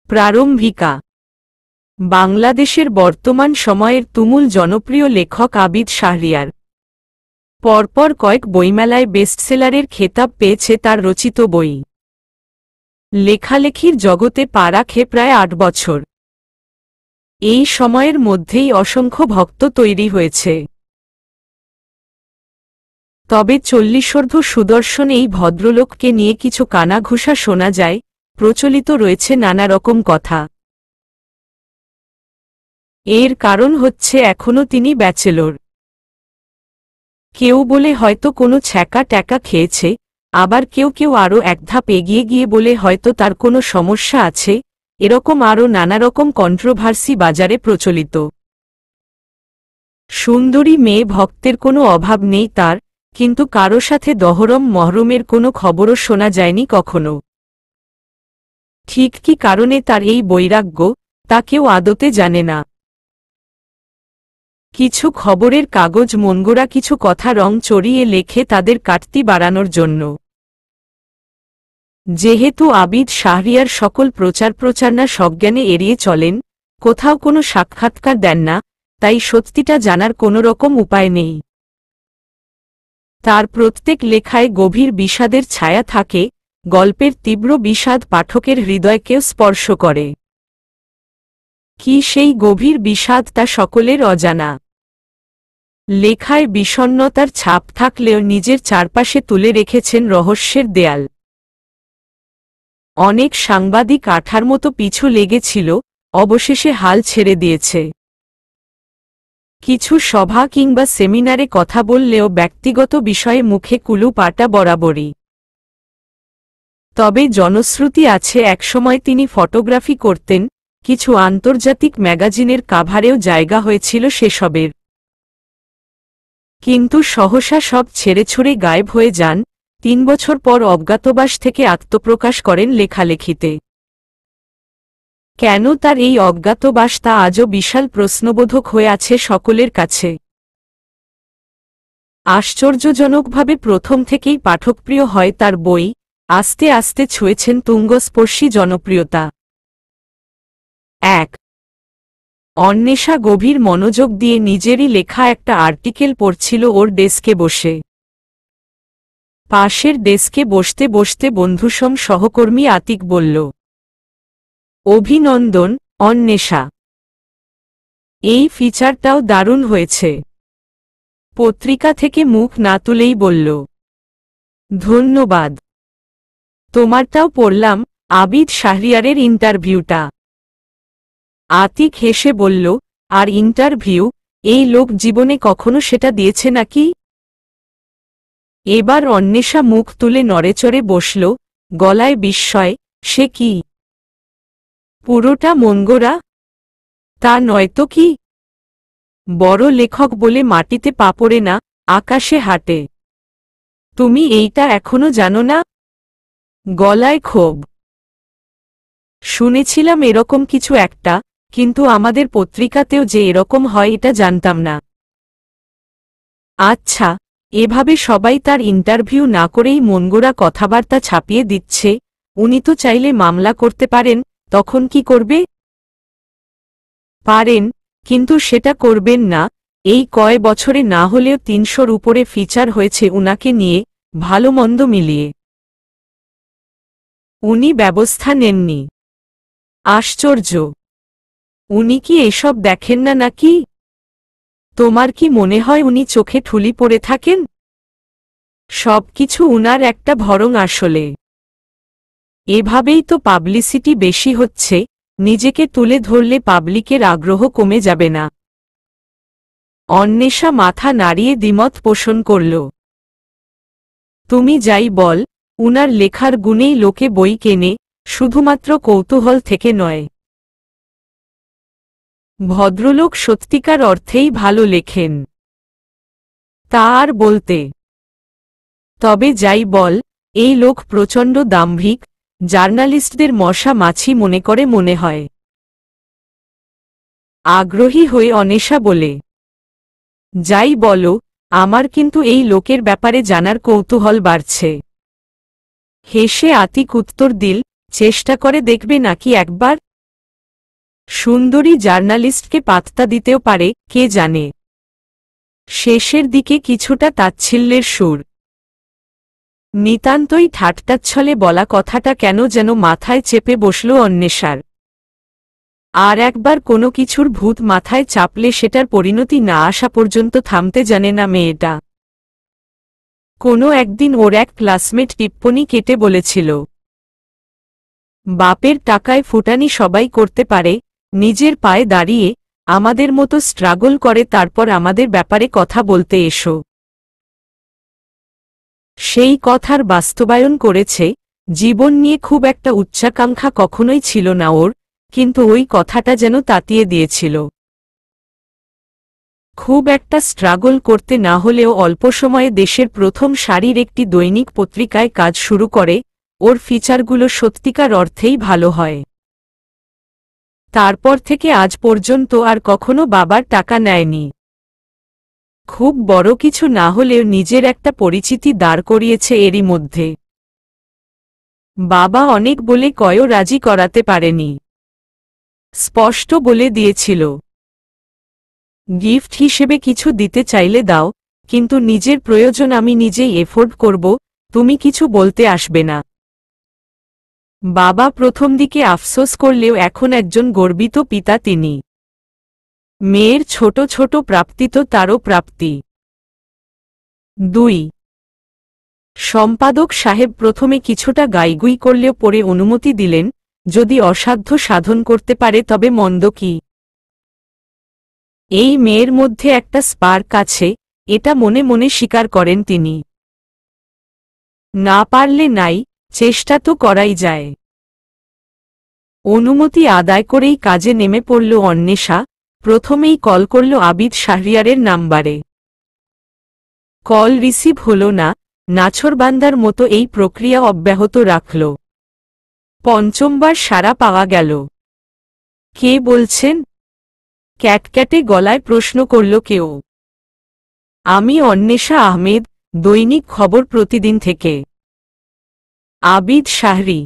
প্রারম্ভিকা। বাংলাদেশের বর্তমান সময়ের তুমুল জনপ্রিয় লেখক আবিদ শাহরিয়ার। পরপর কয়েক বইমেলায় বেস্টসেলারের খেতাব পেয়েছে তার রচিত বই। লেখালেখির জগতে পা রাখে প্রায় ৮ বছর। এই সময়ের মধ্যেই অসংখ্য ভক্ত তৈরি হয়েছে। তবে ৪০ঊর্ধ্ব সুদর্শন এই ভদ্রলোককে নিয়ে কিছু কানাঘুষা শোনা যায়, প্রচলিত রয়েছে নানা রকম কথা। এর কারণ হচ্ছে এখনও তিনি ব্যাচেলর। কেউ বলে হয়তো কোনো ছ্যাঁকা ট্যাকা খেয়েছে, আবার কেউ আরও এক ধাপ এগিয়ে গিয়ে বলে হয়তো তার কোনো সমস্যা আছে। এরকম আরও নানারকম কন্ট্রোভার্সি বাজারে প্রচলিত। সুন্দরী মেয়ে ভক্তের কোনো অভাব নেই তার, কিন্তু কারো সাথে দহরম মহরমের কোনো খবরও শোনা যায়নি কখনো। ঠিক কী কারণে তার এই বৈরাগ্য, তা কেউ আদতে জানে না। কিছু খবরের কাগজ মনগড়া কিছু কথা রং চড়িয়ে লেখে তাদের কাটতি বাড়ানোর জন্য। যেহেতু আবিদ শাহরিয়ার সকল প্রচারণা সজ্ঞানে এড়িয়ে চলেন, কোথাও কোনো সাক্ষাৎকার দেন না, তাই সত্যিটা জানার কোনো রকম উপায় নেই। তার প্রত্যেক লেখায় গভীর বিষাদের ছায়া থাকে, গল্পের তীব্র বিষাদ পাঠকের হৃদয়কেও স্পর্শ করে। কি সেই গভীর বিষাদ তা সকলের অজানা। লেখায় বিষণ্ণতার ছাপ থাকলেও নিজের চারপাশে তুলে রেখেছেন রহস্যের দেয়াল। অনেক সাংবাদিক আঠার মতো পিছু লেগেছিল, অবশেষে হাল ছেড়ে দিয়েছে। কিছু সভা কিংবা সেমিনারে কথা বললেও ব্যক্তিগত বিষয়ে মুখে কুলু পাটা বরাবরই। তবে জনশ্রুতি আছে একসময় তিনি ফটোগ্রাফি করতেন, কিছু আন্তর্জাতিক ম্যাগাজিনের কাভারেও জায়গা হয়েছিল সেসবের। কিন্তু সহসা সব ছেড়েছুড়ে গায়েব হয়ে যান, ৩ বছর পর অজ্ঞাতবাস থেকে আত্মপ্রকাশ করেন লেখালেখিতে। কেন তার এই অজ্ঞাতবাস তা আজও বিশাল প্রশ্নবোধক হয়ে আছে সকলের কাছে। আশ্চর্যজনকভাবে প্রথম থেকেই পাঠকপ্রিয় হয় তার বই, আস্তে আস্তে ছুঁয়েছেন তুঙ্গস্পর্শী জনপ্রিয়তা। ১. অন্বেষা গভীর মনোযোগ দিয়ে নিজেরই লেখা একটা আর্টিকেল পড়ছিল ওর ডেস্কে বসে। পাশের ডেস্কে বসতে বসতে বন্ধুসম সহকর্মী আতিক বলল, অভিনন্দন, অন্বেষা। এই ফিচারটাও দারুণ হয়েছে। পত্রিকা থেকে মুখ না তুলেই বলল, ধন্যবাদ। তোমারটাও পড়লাম, আবিদ শাহরিয়ারের ইন্টারভিউটা। আতিক হেসে বলল, আর ইন্টারভিউ, এই লোক জীবনে কখনো সেটা দিয়েছে নাকি? এবার অন্বেষা মুখ তুলে নড়েচড়ে বসল, গলায় বিস্ময়। সে কি পুরোটা মনগড়া? তা নয়তো কি? বড় লেখক বলে মাটিতে পা পড়ে না, আকাশে হাঁটে। তুমি এইটা এখনো জানো না? গলায় ক্ষোভ। শুনেছিলাম এরকম কিছু একটা, কিন্তু আমাদের পত্রিকাতেও যে এরকম হয় এটা জানতাম না। আচ্ছা, এভাবে সবাই তার ইন্টারভিউ না করেই মনগড়া কথাবার্তা ছাপিয়ে দিচ্ছে, উনি তো চাইলে মামলা করতে পারেন, তখন কি করবে? পারেন, কিন্তু সেটা করবেন না। এই কয় বছরে না হলেও ৩০০-র উপরে ফিচার হয়েছে উনাকে নিয়ে, ভালো মন্দ মিলিয়ে। উনি ব্যবস্থা নেননি। আশ্চর্য। উনি কি এসব দেখেন না নাকি? তোমার কি মনে হয় উনি চোখে ঠুলি পড়ে থাকেন? সবকিছু উনার একটা ভরং আসলে। এভাবেই তো পাবলিসিটি বেশি হচ্ছে, নিজেকে তুলে ধরলে পাবলিকের আগ্রহ কমে যাবে না? অন্বেষা মাথা নাড়িয়ে দ্বিমত পোষণ করল। তুমি যাই বল, উনার লেখার গুণেই লোকে বই কেনে, শুধুমাত্র কৌতূহল থেকে নয়। ভদ্রলোক সত্যিকার অর্থেই ভালো লেখেন। তা আর বলতে। তবে যাই বল, এই লোক প্রচণ্ড দাম্ভিক, জার্নালিস্টদের মশা মাছি মনে করে মনে হয়। আগ্রহী হয়ে অন্বেষা বলে, যাই বলো, আমার কিন্তু এই লোকের ব্যাপারে জানার কৌতূহল বাড়ছে। হেসে আতিক উত্তর দিল, চেষ্টা করে দেখবে নাকি একবার? সুন্দরী জার্নালিস্টকে পাত্তা দিতেও পারে, কে জানে। শেষের দিকে কিছুটা তাচ্ছিল্যের সুর। নিতান্তই ঠাট্টাচ্ছলে বলা কথাটা কেন যেন মাথায় চেপে বসল অন্বেষার। আর একবার কোনো কিছুর ভূত মাথায় চাপলে সেটার পরিণতি না আসা পর্যন্ত থামতে জানে না মেয়েটা। কোনো একদিন ওর এক ক্লাসমেট টিপ্পনি কেটে বলেছিল, বাপের টাকায় ফুটানি সবাই করতে পারে, নিজের পায়ে দাঁড়িয়ে আমাদের মতো স্ট্রাগল করে তারপর আমাদের ব্যাপারে কথা বলতে এসো। সেই কথার বাস্তবায়ন করেছে। জীবন নিয়ে খুব একটা উচ্চাকাঙ্ক্ষা কখনোই ছিল না ওর, কিন্তু ওই কথাটা যেন তাতিয়ে দিয়েছিল। খুব একটা স্ট্রাগল করতে না হলেও অল্প সময়ে দেশের প্রথম সারির একটি দৈনিক পত্রিকায় কাজ শুরু করে। ওর ফিচারগুলো সত্যিকার অর্থেই ভালো হয়। তারপর থেকে আজ পর্যন্ত আর কখনো বাবার টাকা নেয়নি। খুব বড় কিছু না হলেও নিজের একটা পরিচিতি দাঁড় করিয়েছে এরই মধ্যে। বাবা অনেক বলে কয়ও রাজি করাতে পারেনি। স্পষ্ট বলে দিয়েছিল, গিফট হিসেবে কিছু দিতে চাইলে দাও, কিন্তু নিজের প্রয়োজন আমি নিজেই এফোর্ড করব, তুমি কিছু বলতে আসবে না। বাবা প্রথম দিকে আফসোস করলেও এখন একজন গর্বিত পিতা তিনি। মেয়ের ছোট ছোট প্রাপ্তি তো তারও প্রাপ্তি। 2 সম্পাদক সাহেব প্রথমে কিছুটা গাইগুই করলেও পরে অনুমতি দিলেন, যদি অসাধ্য সাধন করতে পারে তবে মন্দ কি। এই মেয়ের মধ্যে একটা স্পার্ক আছে, এটা মনে মনে স্বীকার করেন তিনি। না পারলে নাই, চেষ্টা তো করাই যায়। অনুমতি আদায় করেই কাজে নেমে পড়ল অন্বেষা। প্রথমেই কল করল আবিদ শাহরিয়ারের নাম্বারে। কল রিসিভ হল না, নাছোড়বান্দার মতো এই প্রক্রিয়া অব্যাহত রাখল। পঞ্চমবার সাড়া পাওয়া গেল। কে বলছেন? ক্যাটক্যাটে গলায় প্রশ্ন করল কেউ। আমি অন্বেষা আহমেদ, দৈনিক খবর প্রতিদিন থেকে। আবিদ শাহরি।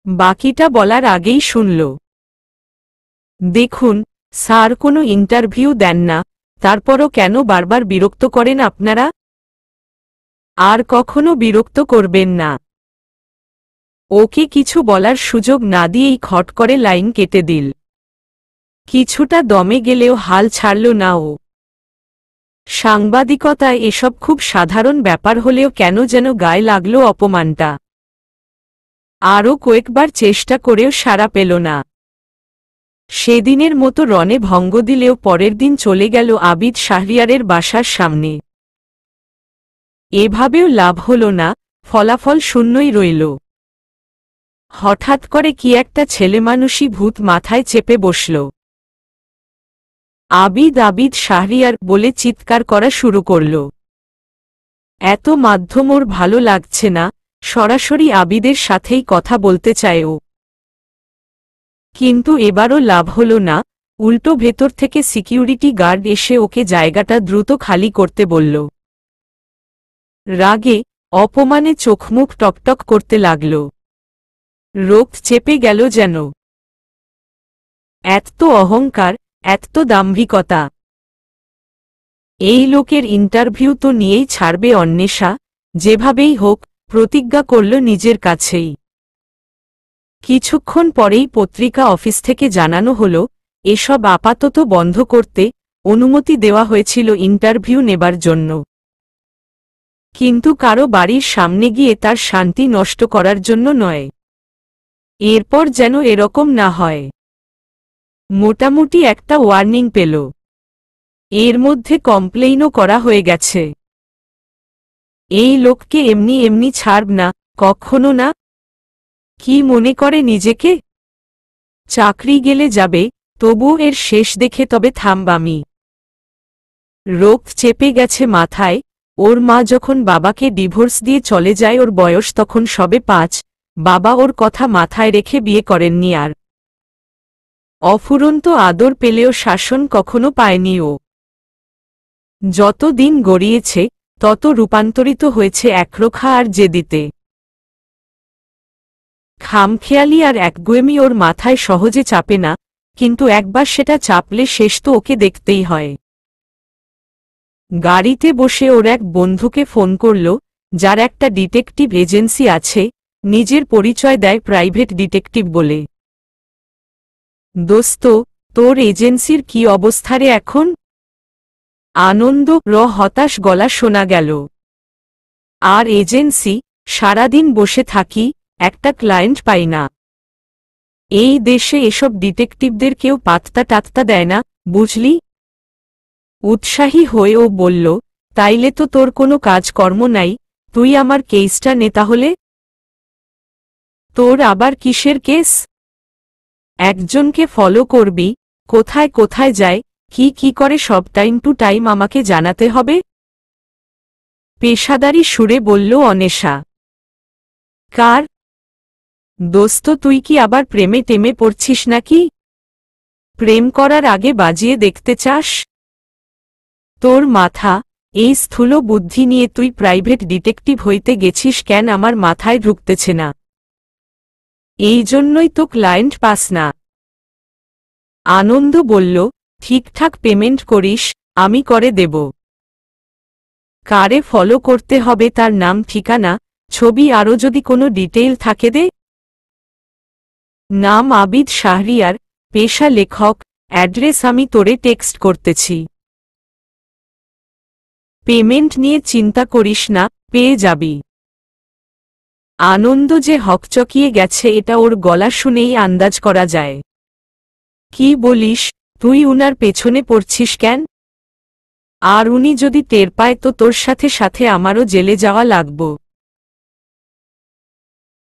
বাকিটা বলার আগেই শুনল, দেখুন স্যার কোনো ইন্টারভিউ দেন না, তারপরও কেন বারবার বিরক্ত করেন আপনারা? আর কখনো বিরক্ত করবেন না। ওকে কিছু বলার সুযোগ না দিয়েই খট করে লাইন কেটে দিল। কিছুটা দমে গেলেও হাল ছাড়ল না ও। সাংবাদিকতায় এসব খুব সাধারণ ব্যাপার হলেও কেন যেন গায়ে লাগল অপমানটা। আরও কয়েকবার চেষ্টা করেও সাড়া পেল না। সেদিনের মতো রণে ভঙ্গ দিলেও পরের দিন চলে গেল আবিদ শাহরিয়ারের বাসার সামনে। এভাবেও লাভ হল না, ফলাফল শূন্যই রইল। হঠাৎ করে কি একটা ছেলেমানুষি ভূত মাথায় চেপে বসল। আবিদ আবিদ শাহরিয়ার বলে চিৎকার করা শুরু করল। এত মাধ্যম ওর ভালো লাগছে না, সরাসরি আবিদের সাথেই কথা বলতে চায় ও। কিন্তু এবারও লাভ হল না, উল্টো ভেতর থেকে সিকিউরিটি গার্ড এসে ওকে জায়গাটা দ্রুত খালি করতে বলল। রাগে অপমানে চোখমুখ টকটক করতে লাগল। রোগ চেপে গেল যেন। এত অহংকার, এত দাম্ভিকতা। এই লোকের ইন্টারভিউ তো নিয়েই ছাড়বে অন্বেষা, যেভাবেই হোক, প্রতিজ্ঞা করল নিজের কাছেই। কিছুক্ষণ পরেই পত্রিকা অফিস থেকে জানানো হল, এসব আপাতত বন্ধ করতে অনুমতি দেওয়া হয়েছিল ইন্টারভিউ নেবার জন্য। কিন্তু কারো বাড়ির সামনে গিয়ে তার শান্তি নষ্ট করার জন্য নয়। এরপর যেন এরকম না হয়। মোটামুটি একটা ওয়ার্নিং পেল। এর মধ্যে কমপ্লেইনও করা হয়ে গেছে। এই লোককে এমনি এমনি ছাড়ব না, কখনো না। কি মনে করে নিজেকে? চাকরি গেলে যাবে, তবুও এর শেষ দেখে তবে থামব আমি। রোগ চেপে গেছে মাথায়। ওর মা যখন বাবাকে ডিভোর্স দিয়ে চলে যায় ওর বয়স তখন সবে 5, বাবা ওর কথা মাথায় রেখে বিয়ে করেননি আর। অফুরন্ত আদর পেলেও শাসন কখনো পায়নি ও। যত দিন গড়িয়েছে তত রূপান্তরিত হয়েছে একরোখা আর জেদিতে। খামখেয়ালি আর একগুয়েমি ওর মাথায় সহজে চাপে না, কিন্তু একবার সেটা চাপলে শেষ তো ওকে দেখতেই হয়। গাড়িতে বসে ওর এক বন্ধুকে ফোন করল, যার একটা ডিটেকটিভ এজেন্সি আছে, নিজের পরিচয় দেয় প্রাইভেট ডিটেকটিভ বলে। দোস্ত, তোর এজেন্সির কি অবস্থা রে এখন? আনন্দ হতাশ গলা শোনা গেল। আর এজেন্সি, সারাদিন বসে থাকি, একটা ক্লায়েন্ট পাই না। এই দেশে এসব ডিটেকটিভদের কেউ পাত্তা টাত্তা দেয় না, বুঝলি? উৎসাহী হয়ে ও বলল, তাইলে তো তোর কোনো কাজকর্ম নাই, তুই আমার কেসটা নে তাহলে। তোর আবার কিসের কেস? একজনকে ফলো করবি, কোথায় কোথায় যায়, কি কি করে সব টাইম টু টাইম আমাকে জানাতে হবে। পেশাদারি সুরে বলল অনেশা। কার? দোস্ত, তুই কি আবার প্রেমে টেমে পড়ছিস নাকি? প্রেম করার আগে বাজিয়ে দেখতে চাস? তোর মাথা, এই স্থূল বুদ্ধি নিয়ে তুই প্রাইভেট ডিটেকটিভ হইতে গেছিস কেন আমার মাথায় ঢুকতেছে না। এই জন্যই তো ক্লায়েন্ট পাস না। আনন্দ বলল, ঠিকঠাক পেমেন্ট করিস, আমি করে দেব। কারে ফলো করতে হবে তার নাম ঠিকানা, ছবি আরও যদি কোনো ডিটেইল থাকে দে। নাম আবিদ শাহরিয়ার, পেশা লেখক, অ্যাড্রেস আমি তোরে টেক্সট করতেছি। পেমেন্ট নিয়ে চিন্তা করিস না, পেয়ে যাবি। আনন্দ যে হকচকিয়ে গেছে এটা ওর গলা শুনেই আন্দাজ করা যায়। কি বলিস, তুই উনার পেছনে পড়ছিস কেন? আর উনি যদি টের পায় তো তোর সাথে সাথে আমারও জেলে যাওয়া লাগব।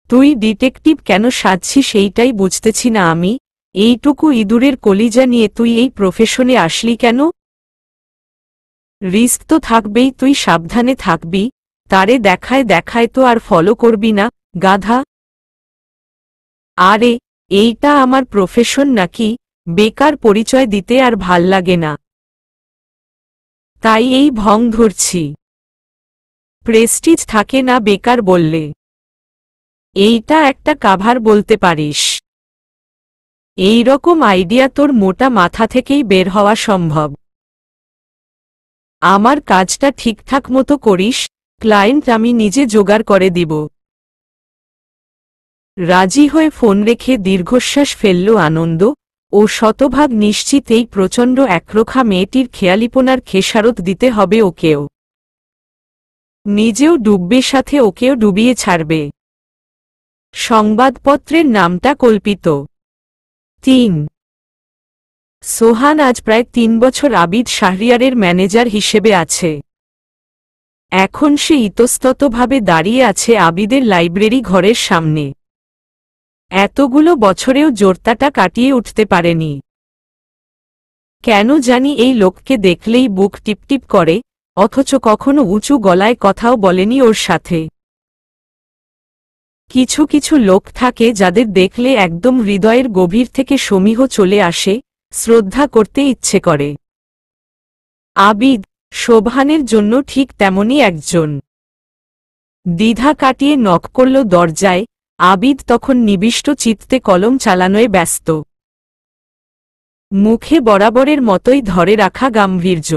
তুই ডিটেকটিভ কেন সাজছিস এইটাই বুঝতেছি না আমি, এইটুকু ইঁদুরের কলিজা নিয়ে তুই এই প্রফেশনে আসলি কেন? রিস্ক তো থাকবেই, তুই সাবধানে থাকবি, তারে দেখায় দেখায় তো আর ফলো করবি না, গাধা। আরে, এইটা আমার প্রফেশন নাকি, বেকার পরিচয় দিতে আর ভাল লাগে না, তাই এই ভং ধরছি। প্রেস্টিজ থাকে না বেকার বললে। এইটা একটা কাভার বলতে পারিস। এই রকম আইডিয়া তোর মোটা মাথা থেকেই বের হওয়া সম্ভব। আমার কাজটা ঠিকঠাক মতো করিস, ক্লায়েন্ট আমি নিজে জোগাড় করে দিব। রাজি হয়ে ফোন রেখে দীর্ঘশ্বাস ফেলল আনন্দ, ও শতভাগ নিশ্চিত এই প্রচণ্ড একরোখা মেয়েটির খেয়ালিপনার খেসারত দিতে হবে ওকেও। নিজেও ডুববে, সাথে ওকেও ডুবিয়ে ছাড়বে। সংবাদপত্রের নামটা কল্পিত। ৩ সোহান আজ প্রায় ৩ বছর আবিদ শাহরিয়ারের ম্যানেজার হিসেবে আছে। এখন সে ইতস্ততভাবে দাঁড়িয়ে আছে আবিদের লাইব্রেরি ঘরের সামনে। এতগুলো বছরেও জোরতাটা কাটিয়ে উঠতে পারেনি। কেন জানি এই লোককে দেখলেই বুক টিপটিপ করে, অথচ কখনো উঁচু গলায় কথাও বলেনি ওর সাথে। কিছু কিছু লোক থাকে যাদের দেখলে একদম হৃদয়ের গভীর থেকে সমীহ চলে আসে, শ্রদ্ধা করতে ইচ্ছে করে। আবিদ সোবহানের জন্য ঠিক তেমনই একজন। দ্বিধা কাটিয়ে নক করল দরজায়। আবিদ তখন নিবিষ্ট চিত্তে কলম চালানোয় ব্যস্ত, মুখে বরাবরের মতোই ধরে রাখা গাম্ভীর্য।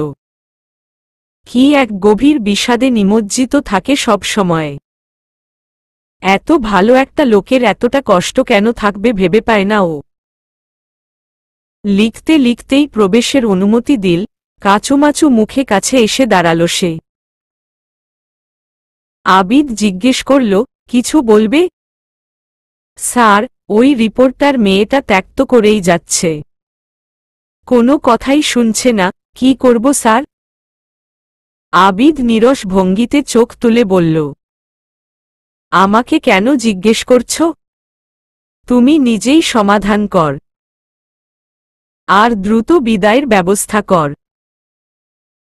কি এক গভীর বিষাদে নিমজ্জিত থাকে সব সময়। এত ভালো একটা লোকের এতটা কষ্ট কেন থাকবে ভেবে পায় না ও। লিখতে লিখতেই প্রবেশের অনুমতি দিল, কাচুমাচু মুখে কাছে এসে দাঁড়াল সে। আবিদ জিজ্ঞেস করল, কিছু বলবে? স্যার, ওই রিপোর্টার মেয়েটা ত্যাক্ত করেই যাচ্ছে, কোনো কথাই শুনছে না, কি করব স্যার? আবিদ নীরস ভঙ্গিতে চোখ তুলে বলল, আমাকে কেন জিজ্ঞেস করছ? তুমি নিজেই সমাধান কর, আর দ্রুত বিদায়ের ব্যবস্থা কর।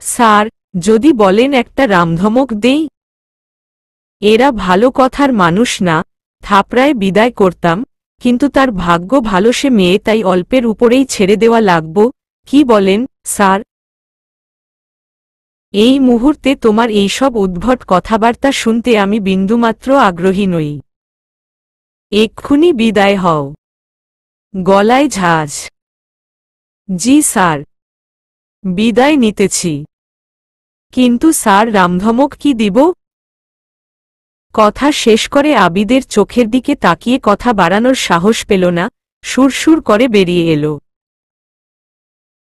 স্যার, যদি বলেন একটা রামধমক দেই? এরা ভালো কথার মানুষ না, থাপড়ায় বিদায় করতাম, কিন্তু তার ভাগ্য ভালো সে মেয়ে, তাই অল্পের উপরেই ছেড়ে দেওয়া লাগব, কি বলেন স্যার? এই মুহূর্তে তোমার এইসব উদ্ভট কথাবার্তা শুনতে আমি বিন্দুমাত্র আগ্রহী নই। এক্ষুনি বিদায় হও। গলায় ঝাঁজ। জি স্যার, বিদায় নিতেছি। কিন্তু স্যার রামধমক কি দিব? কথা শেষ করে আবিদের চোখের দিকে তাকিয়ে কথা বাড়ানোর সাহস পেল না, সুরসুর করে বেরিয়ে এলো।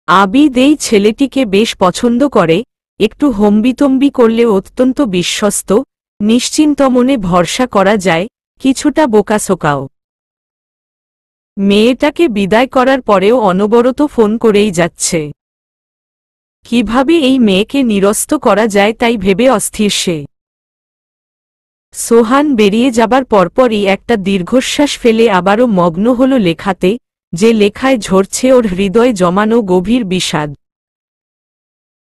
আবিদ এই ছেলেটিকে বেশ পছন্দ করে, একটু হম্বিতম্বি করলেও অত্যন্ত বিশ্বস্ত, নিশ্চিন্ত মনে ভরসা করা যায়, কিছুটা বোকাসোকাও। মেয়েটাকে বিদায় করার পরেও অনবরত ফোন করেই যাচ্ছে। কিভাবে এই মেয়েকে নিরস্ত করা যায় তাই ভেবে অস্থির সে। সোহান বেরিয়ে যাবার পরপরই একটা দীর্ঘশ্বাস ফেলে আবারও মগ্ন হল লেখাতে, যে লেখায় ঝরছে ওর হৃদয়ে জমানো গভীর বিষাদ।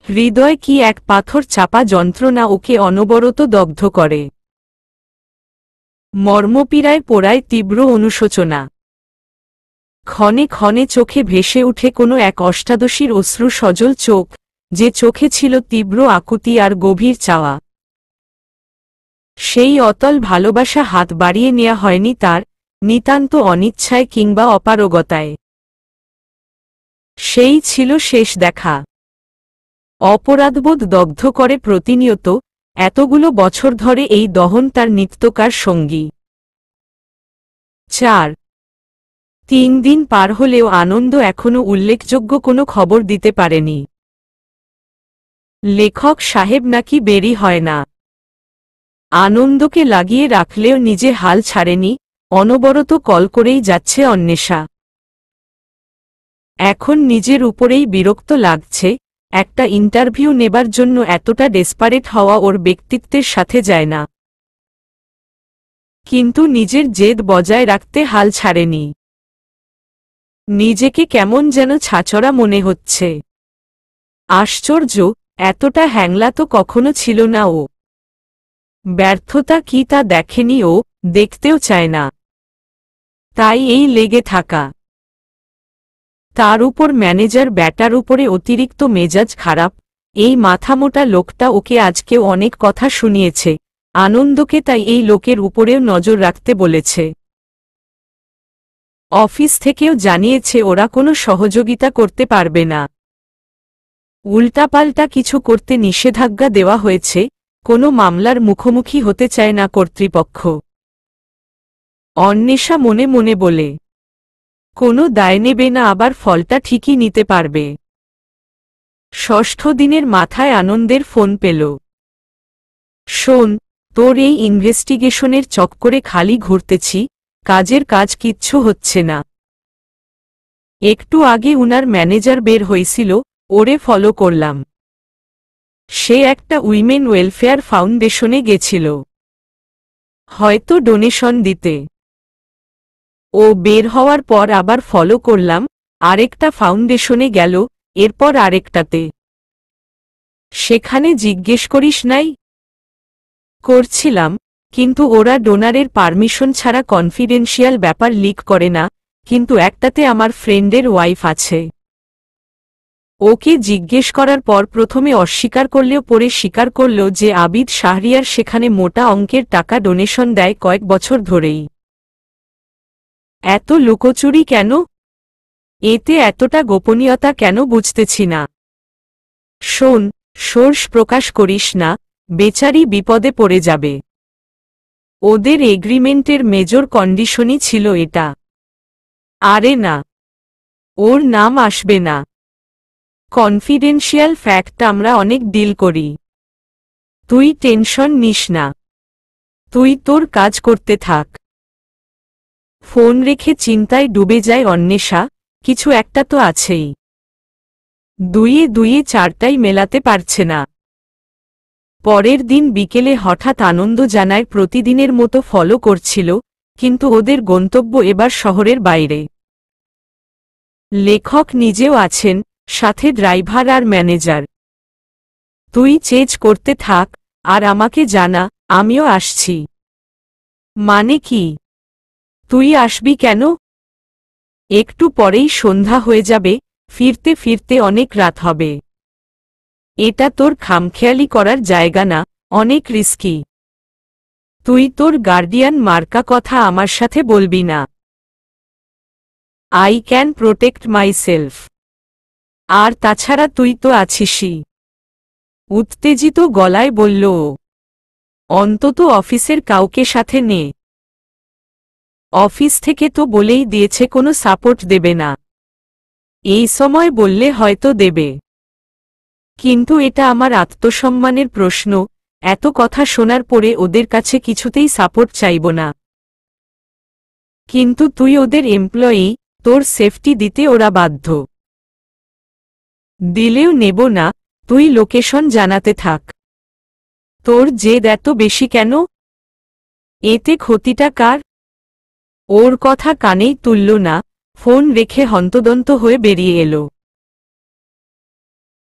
হৃদয় কি এক পাথর চাপা যন্ত্রণা ওকে অনবরত দগ্ধ করে। মর্মপীড়ায় পোড়ায় তীব্র অনুশোচনা। ক্ষণে ক্ষণে চোখে ভেসে উঠে কোনো এক অষ্টাদশীর অশ্রু সজল চোখ, যে চোখে ছিল তীব্র আকুতি আর গভীর চাওয়া। সেই অতল ভালোবাসা হাত বাড়িয়ে নেওয়া হয়নি তার, নিতান্ত অনিচ্ছায় কিংবা অপারগতায়। সেই ছিল শেষ দেখা। অপরাধবোধ দগ্ধ করে প্রতিনিয়ত, এতগুলো বছর ধরে এই দহন তার নিত্যকার সঙ্গী। 3 দিন পার হলেও আনন্দ এখনো উল্লেখযোগ্য কোনো খবর দিতে পারেনি। লেখক সাহেব নাকি বেরি হয় না। আনন্দকে লাগিয়ে রাখলেও নিজে হাল ছাড়েনি, অনবরত কল করেই যাচ্ছে অন্বেষা। এখন নিজের উপরেই বিরক্ত লাগছে, একটা ইন্টারভিউ নেবার জন্য এতটা ডেসপারেট হওয়া ওর ব্যক্তিত্বের সাথে যায় না। কিন্তু নিজের জেদ বজায় রাখতে হাল ছাড়েনি। নিজেকে কেমন যেন ছাচড়া মনে হচ্ছে। আশ্চর্য, এতটা হ্যাংলা তো কখনো ছিল না ও। ব্যর্থতা কি তা দেখেনি ও, দেখতেও চায় না। তাই এই লেগে থাকা। তার উপর ম্যানেজার ব্যাটার উপরে অতিরিক্ত মেজাজ খারাপ, এই মাথামোটা লোকটা ওকে আজকেও অনেক কথা শুনিয়েছে, আনন্দকে তাই এই লোকের উপরেও নজর রাখতে বলেছে। অফিস থেকেও জানিয়েছে ওরা কোনো সহযোগিতা করতে পারবে না। উল্টাপাল্টা কিছু করতে নিষেধাজ্ঞা দেওয়া হয়েছে, কোনো মামলার মুখোমুখি হতে চায় না কর্তৃপক্ষ। অন্বেষা মনে মনে বলে, কোনো দায় নেবে না, আবার ফলটা ঠিকই নিতে পারবে। ষষ্ঠ দিনের মাথায় আনন্দের ফোন পেল। শোন, তোর এই ইনভেস্টিগেশনের চক্করে খালি ঘুরতেছি, কাজের কাজ কিচ্ছু হচ্ছে না। একটু আগে উনার ম্যানেজার বের হয়েছিল, ওরে ফলো করলাম। সে একটা উইমেন ওয়েলফেয়ার ফাউন্ডেশনে গেছিল, হয়তো ডোনেশন দিতে। ও বের হওয়ার পর আবার ফলো করলাম, আরেকটা ফাউন্ডেশনে গেল, এরপর আরেকটাতে। সেখানে জিজ্ঞেস করিস নাই? করছিলাম, কিন্তু ওরা ডোনারের পারমিশন ছাড়া কনফিডেন্সিয়াল ব্যাপার লিক করে না, কিন্তু একটাতে আমার ফ্রেন্ডের ওয়াইফ আছে। ওকে জিজ্ঞেস করার পর প্রথমে অস্বীকার করলেও পরে স্বীকার করল যে আবিদ শাহরিয়ার সেখানে মোটা অঙ্কের টাকা ডোনেশন দেয় কয়েক বছর ধরেই। এত লুকোচুরি কেন? এতে এতটা গোপনীয়তা কেন বুঝতেছি না। শোন, সোর্স প্রকাশ করিস না, বেচারি বিপদে পড়ে যাবে। ওদের এগ্রিমেন্টের মেজর কন্ডিশনই ছিল এটা। আরে না, ওর নাম আসবে না। কনফিডেন্সিয়াল ফ্যাক্ট আমরা অনেক ডিল করি। তুই টেনশন নিস না, তুই তোর কাজ করতে থাক। ফোন রেখে চিন্তায় ডুবে যায় অন্বেষা, কিছু একটা তো আছেই। দুইয়ে দুইয়ে চারটাই মেলাতে পারছে না। পরের দিন বিকেলে হঠাৎ আনন্দ জানায় প্রতিদিনের মতো ফলো করছিল, কিন্তু ওদের গন্তব্য এবার শহরের বাইরে। লেখক নিজেও আছেন, সাথে ড্রাইভার আর ম্যানেজার। তুই চেজ করতে থাক, আর আমাকে জানা, আমিও আসছি। মানে কি? তুই আসবি কেন? একটু পরেই সন্ধ্যা হয়ে যাবে, ফিরতে ফিরতে অনেক রাত হবে। এটা তোর খামখেয়ালি করার জায়গা না, অনেক রিস্কি। তুই তোর গার্ডিয়ান মার্কা কথা আমার সাথে বলবি না। I can protect myself. আর তাছাড়া তুই তো আছিসই। উত্তেজিত গলায় বলল ও। অন্তত অফিসের কাউকে সাথে নে। অফিস থেকে তো বলেই দিয়েছে কোনো সাপোর্ট দেবে না। এই সময় বললে হয়তো দেবে, কিন্তু এটা আমার আত্মসম্মানের প্রশ্ন। এত কথা শোনার পরে ওদের কাছে কিছুতেই সাপোর্ট চাইব না। কিন্তু তুই ওদের এমপ্লয়ি, তোর সেফটি দিতে ওরা বাধ্য। দিলেও নেব না, তুই লোকেশন জানাতে থাক। তোর জেদ এত বেশি কেন? এতে ক্ষতিটা কার? ওর কথা কানেই তুলল না, ফোন রেখে হন্তদন্ত হয়ে বেরিয়ে এলো।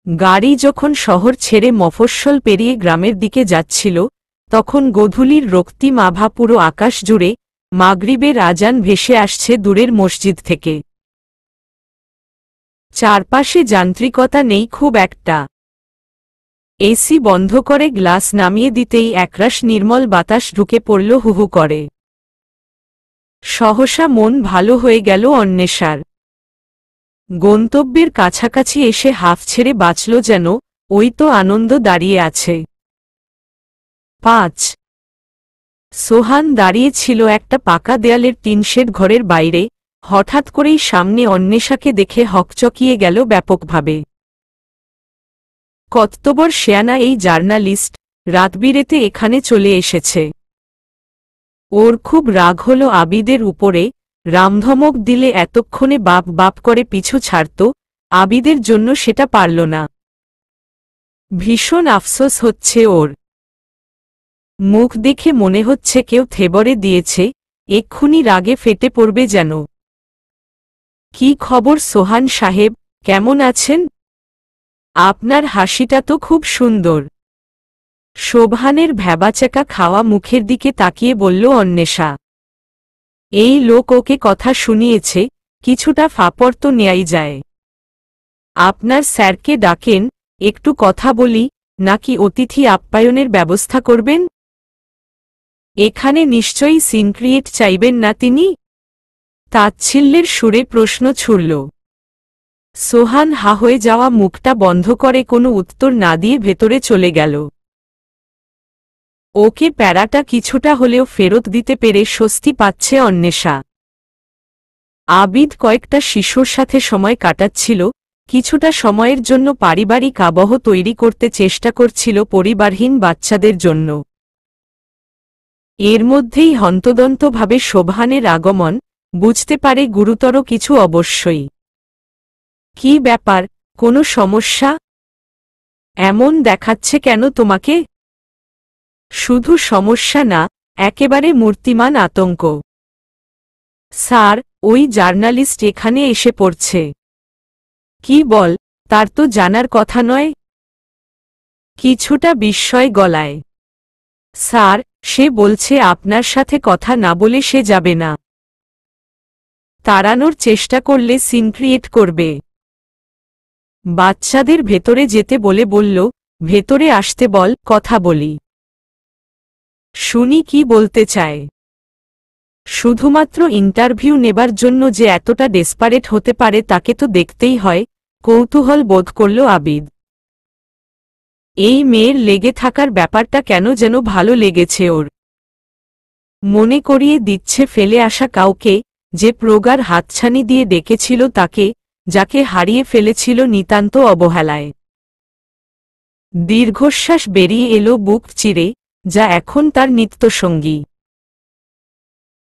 গাড়ি যখন শহর ছেড়ে মফস্বল পেরিয়ে গ্রামের দিকে যাচ্ছিল, তখন গোধূলির রক্তিম আভা পুরো আকাশ জুড়ে। মাগরিবের আজান ভেসে আসছে দূরের মসজিদ থেকে। চারপাশে যান্ত্রিকতা নেই খুব একটা। এসি বন্ধ করে গ্লাস নামিয়ে দিতেই একরাশ নির্মল বাতাস ঢুকে পড়ল হুহু করে। সহসা মন ভালো হয়ে গেল অন্বেষার। গন্তব্যের কাছাকাছি এসে হাফ ছেড়ে বাঁচল যেন, ওই তো আনন্দ দাঁড়িয়ে আছে। 5 সোহান দাঁড়িয়ে ছিল একটা পাকা দেয়ালের টিনশেড ঘরের বাইরে। হঠাৎ করেই সামনে অন্বেষাকে দেখে হকচকিয়ে গেল ব্যাপকভাবে। কতবড় শেয়ানা এই জার্নালিস্ট, রাতবিরেতে এখানে চলে এসেছে। ওর খুব রাগ হল আবিদের উপরে। রামধমক দিলে এতক্ষণে বাপ বাপ করে পিছু ছাড়ত, আবিদের জন্য সেটা পারল না। ভীষণ আফসোস হচ্ছে ওর। মুখ দেখে মনে হচ্ছে কেউ থেবরে দিয়েছে, এক্ষুনি রাগে ফেটে পড়বে যেন। কি খবর সোহান সাহেব, কেমন আছেন? আপনার হাসিটা তো খুব সুন্দর। শোভানের ভ্যাবাচাকা খাওয়া মুখের দিকে তাকিয়ে বলল অন্বেষা। এই লোক ওকে কথা শুনিয়েছে, কিছুটা ফাপড় তো নেয়াই যায়। আপনার স্যারকে ডাকেন, একটু কথা বলি, নাকি অতিথি আপ্যায়নের ব্যবস্থা করবেন? এখানে নিশ্চয়ই সিন ক্রিয়েট চাইবেন না তিনি? তাচ্ছিল্যের সুরে প্রশ্ন ছুড়ল। সোহান হা হয়ে যাওয়া মুখটা বন্ধ করে কোনো উত্তর না দিয়ে ভেতরে চলে গেল। ওকে প্যারাটা কিছুটা হলেও ফেরত দিতে পেরে স্বস্তি পাচ্ছে অন্বেষা। আবিদ কয়েকটা শিশুর সাথে সময় কাটাচ্ছিল, কিছুটা সময়ের জন্য পারিবারিক আবহ তৈরি করতে চেষ্টা করছিল পরিবারহীন বাচ্চাদের জন্য। এর মধ্যেই হন্তদন্তভাবে শোভানের আগমন, বুঝতে পারে গুরুতর কিছু অবশ্যই। কি ব্যাপার, কোনো সমস্যা? এমন দেখাচ্ছে কেন তোমাকে? শুধু সমস্যা না, একেবারে মূর্তিমান আতঙ্ক। স্যার, ওই জার্নালিস্ট এখানে এসে পড়ছে। কি বল, তার তো জানার কথা নয়? কিছুটা বিস্ময় গলায়। স্যার, সে বলছে আপনার সাথে কথা না বলে সে যাবে না। তাড়ানোর চেষ্টা করলে সিন ক্রিয়েট করবে। বাচ্চাদের ভেতরে যেতে বলে বলল, ভেতরে আসতে বল, কথা বলি। শুনি কি বলতে চায়। শুধুমাত্র ইন্টারভিউ নেবার জন্য যে এতটা ডেসপারেট হতে পারে তাকে তো দেখতেই হয়, কৌতূহল বোধ করল আবিদ। এই মেয়ের লেগে থাকার ব্যাপারটা কেন যেন ভালো লেগেছে ওর। মনে করিয়ে দিচ্ছে ফেলে আসা কাউকে, যে প্রগাঢ় হাতছানি দিয়ে ডেকেছিল তাকে, যাকে হারিয়ে ফেলেছিল নিতান্ত অবহেলায়। দীর্ঘশ্বাস বেরিয়ে এলো বুক চিরে, যা এখন তার নিত্যসঙ্গী।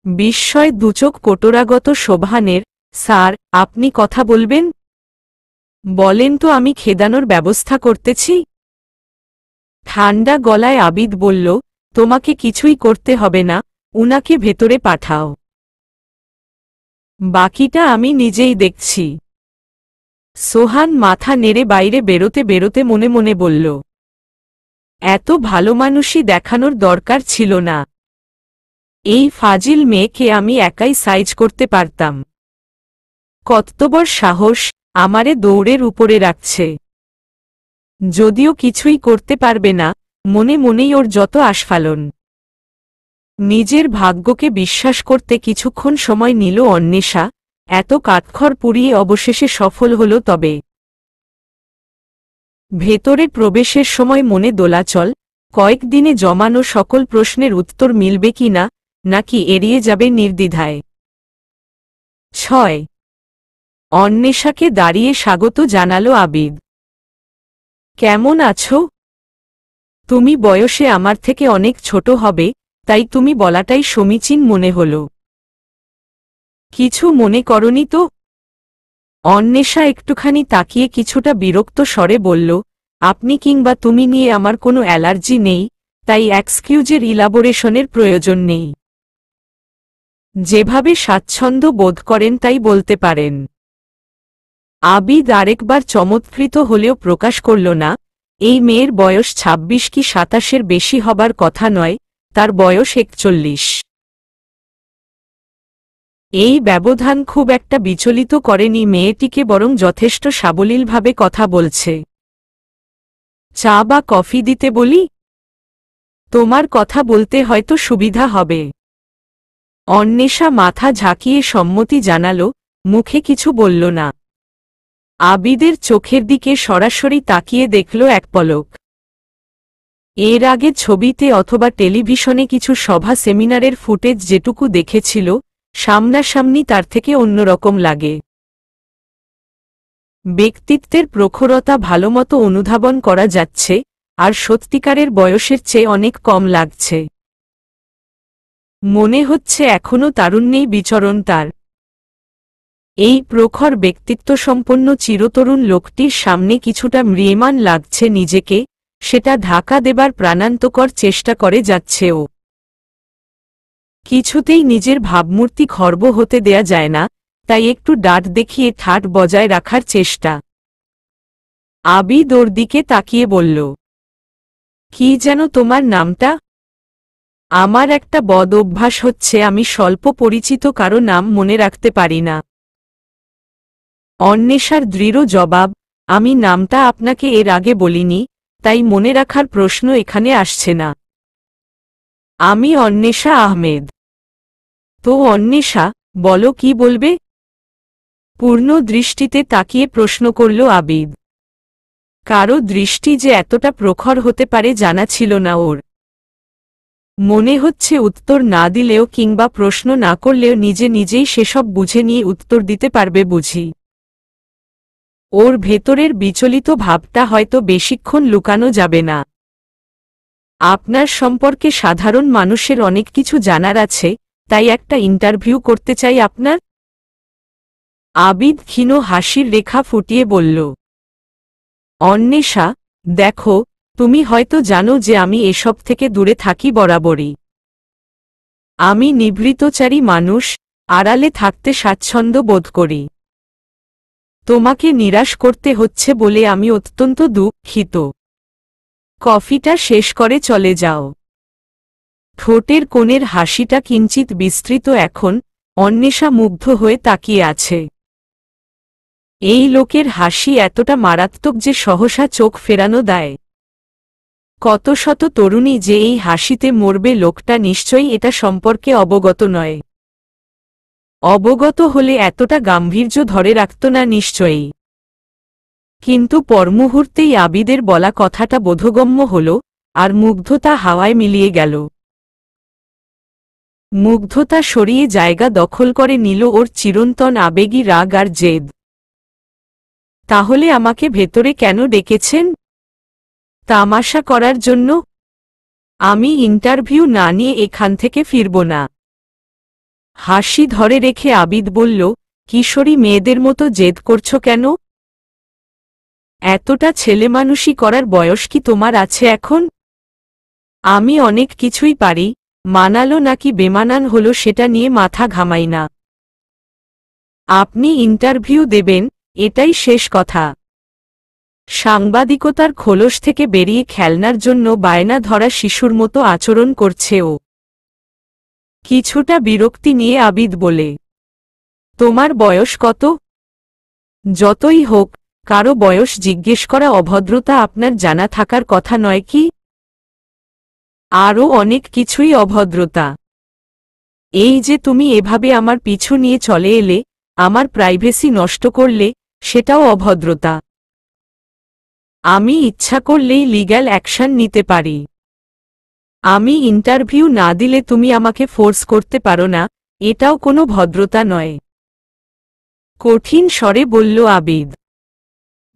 বিস্ময় দুচোখ কোটরাগত শোভানের। স্যার, আপনি কথা বলবেন? বলেন তো, আমি খেদানোর ব্যবস্থা করতেছি। ঠান্ডা গলায় আবিদ বলল, তোমাকে কিছুই করতে হবে না, উনাকে ভেতরে পাঠাও। বাকিটা আমি নিজেই দেখছি। সোহান মাথা নেড়ে বাইরে বেরোতে বেরোতে মনে মনে বলল, এত ভালো মানুষই দেখানোর দরকার ছিল না। এই ফাজিল মেয়েকে আমি একাই সাইজ করতে পারতাম। কতবড় সাহস, আমারে দৌড়ের উপরে রাখছে। যদিও কিছুই করতে পারবে না, মনে মনেই ওর যত আস্ফালন। নিজের ভাগ্যকে বিশ্বাস করতে কিছুক্ষণ সময় নিল অন্বেষা। এত কাঠখড় পুড়িয়ে অবশেষে সফল হল। তবে ভেতরে প্রবেশের সময় মনে দোলাচল, কয়েকদিনে জমানো সকল প্রশ্নের উত্তর মিলবে কিনা, নাকি এড়িয়ে যাবে নির্দ্বিধায়। 6 অন্বেষাকে দাঁড়িয়ে স্বাগত জানালো আবিদ। কেমন আছো? তুমি বয়সে আমার থেকে অনেক ছোট হবে, তাই তুমি বলাটাই সমীচীন মনে হল। কিছু মনে করনি তো? অন্বেষা একটুখানি তাকিয়ে কিছুটা বিরক্ত স্বরে বলল, আপনি কিংবা তুমি নিয়ে আমার কোনো অ্যালার্জি নেই, তাই এক্সকিউজের ইলাবোরেশনের প্রয়োজন নেই। যেভাবে স্বাচ্ছন্দ্য বোধ করেন তাই বলতে পারেন। আবিদ আরেকবার চমৎকৃত হলেও প্রকাশ করল না, এই মেয়ের বয়স ২৬ কি ২৭-এর বেশি হবার কথা নয়, তার বয়স ৪১। এই ব্যবধান খুব একটা বিচলিত করেনি মেয়েটিকে, বরং যথেষ্ট সাবলীলভাবে কথা বলছে। চা বা কফি দিতে বলি? তোমার কথা বলতে হয়তো সুবিধা হবে। অন্বেষা মাথা ঝাঁকিয়ে সম্মতি জানালো, মুখে কিছু বলল না। আবিদের চোখের দিকে সরাসরি তাকিয়ে দেখল এক পলক। এর আগে ছবিতে অথবা টেলিভিশনে কিছু সভা সেমিনারের ফুটেজ যেটুকু দেখেছিল, সামনাসামনি তার থেকে অন্যরকম লাগে। ব্যক্তিত্বের প্রখরতা ভালোমতো অনুধাবন করা যাচ্ছে, আর সত্যিকারের বয়সের চেয়ে অনেক কম লাগছে। মনে হচ্ছে এখনও তারুণ্যেই বিচরণ তার। এই প্রখর ব্যক্তিত্বসম্পন্ন চিরতরুণ লোকটির সামনে কিছুটা ম্রিয়মাণ লাগছে নিজেকে, সেটা ঢাকা দেবার প্রাণান্তকর চেষ্টা করে যাচ্ছে ও। কিছুতেই নিজের ভাবমূর্তি খর্ব হতে দেয়া যায় না, তাই একটু ডাট দেখিয়ে ঠাট বজায় রাখার চেষ্টা। আবিদ ওর দিকে তাকিয়ে বলল, কি যেন তোমার নামটা? আমার একটা বদ অভ্যাস হচ্ছে, আমি স্বল্প পরিচিত কারো নাম মনে রাখতে পারি না। অন্বেষার দৃঢ় জবাব, আমি নামটা আপনাকে এর আগে বলিনি, তাই মনে রাখার প্রশ্ন এখানে আসছে না। আমি অন্বেষা আহমেদ। তো অন্বেষা, বলো কি বলবে? পূর্ণ দৃষ্টিতে তাকিয়ে প্রশ্ন করল আবিদ। কারো দৃষ্টি যে এতটা প্রখর হতে পারে জানা ছিল না ওর। মনে হচ্ছে উত্তর না দিলেও কিংবা প্রশ্ন না করলেও নিজে নিজেই সেসব বুঝে নিয়ে উত্তর দিতে পারবে বুঝি। ওর ভেতরের বিচলিত ভাবটা হয়তো বেশিক্ষণ লুকানো যাবে না। আপনার সম্পর্কে সাধারণ মানুষের অনেক কিছু জানার আছে, তাই একটা ইন্টারভিউ করতে চাই আপনার। আবিদ ক্ষীণ হাসির রেখা ফুটিয়ে বলল। অন্বেষা, দেখো, তুমি হয়তো জানো যে আমি এসব থেকে দূরে থাকি বরাবরই। আমি নিভৃতচারী মানুষ, আড়ালে থাকতে স্বাচ্ছন্দ্য বোধ করি। তোমাকে নিরাশ করতে হচ্ছে বলে আমি অত্যন্ত দুঃখিত। কফিটা শেষ করে চলে যাও। ঠোঁটের কোণের হাসিটা কিঞ্চিত বিস্তৃত এখন, অন্বেষা মুগ্ধ হয়ে তাকিয়ে আছে। এই লোকের হাসি এতটা মারাত্মক যে সহসা চোখ ফেরানো দেয়। কত শত তরুণী যে এই হাসিতে মরবে লোকটা নিশ্চয়ই এটা সম্পর্কে অবগত নয়। অবগত হলে এতটা গাম্ভীর্য ধরে রাখত না নিশ্চয়ই। কিন্তু পরমুহূর্তেই আবিদের বলা কথাটা বোধগম্য হল, আর মুগ্ধতা হাওয়ায় মিলিয়ে গেল। মুগ্ধতা সরিয়ে জায়গা দখল করে নিল ওর চিরন্তন আবেগী রাগ আর জেদ। তাহলে আমাকে ভেতরে কেন ডেকেছেন? তামাশা করার জন্য? আমি ইন্টারভিউ না নিয়ে এখান থেকে ফিরব না। হাসি ধরে রেখে আবিদ বলল, কিশোরী মেয়েদের মতো জেদ করছো কেন? এতটা ছেলেমানুষি করার বয়স কি তোমার আছে এখন? আমি অনেক কিছুই পারি, মানালো নাকি বেমানান হলো সেটা নিয়ে মাথা ঘামাই না। আপনি ইন্টারভিউ দেবেন, এটাই শেষ কথা। সাংবাদিকতার খোলস থেকে বেরিয়ে খেলনার জন্য বায়না ধরা শিশুর মতো আচরণ করছে ও। কিছুটা বিরক্তি নিয়ে আবিদ বলে, তোমার বয়স কত? যতই হোক, কারো বয়স জিজ্ঞেস করা অভদ্রতা আপনার জানা থাকার কথা নয় কি? আরও অনেক কিছুই অভদ্রতা। এই যে তুমি এভাবে আমার পিছু নিয়ে চলে এলে, আমার প্রাইভেসি নষ্ট করলে, সেটাও অভদ্রতা। আমি ইচ্ছা করলেই লিগ্যাল অ্যাকশন নিতে পারি। আমি ইন্টারভিউ না দিলে তুমি আমাকে ফোর্স করতে পারো না, এটাও কোনো ভদ্রতা নয়। কঠিন স্বরে বলল আবিদ।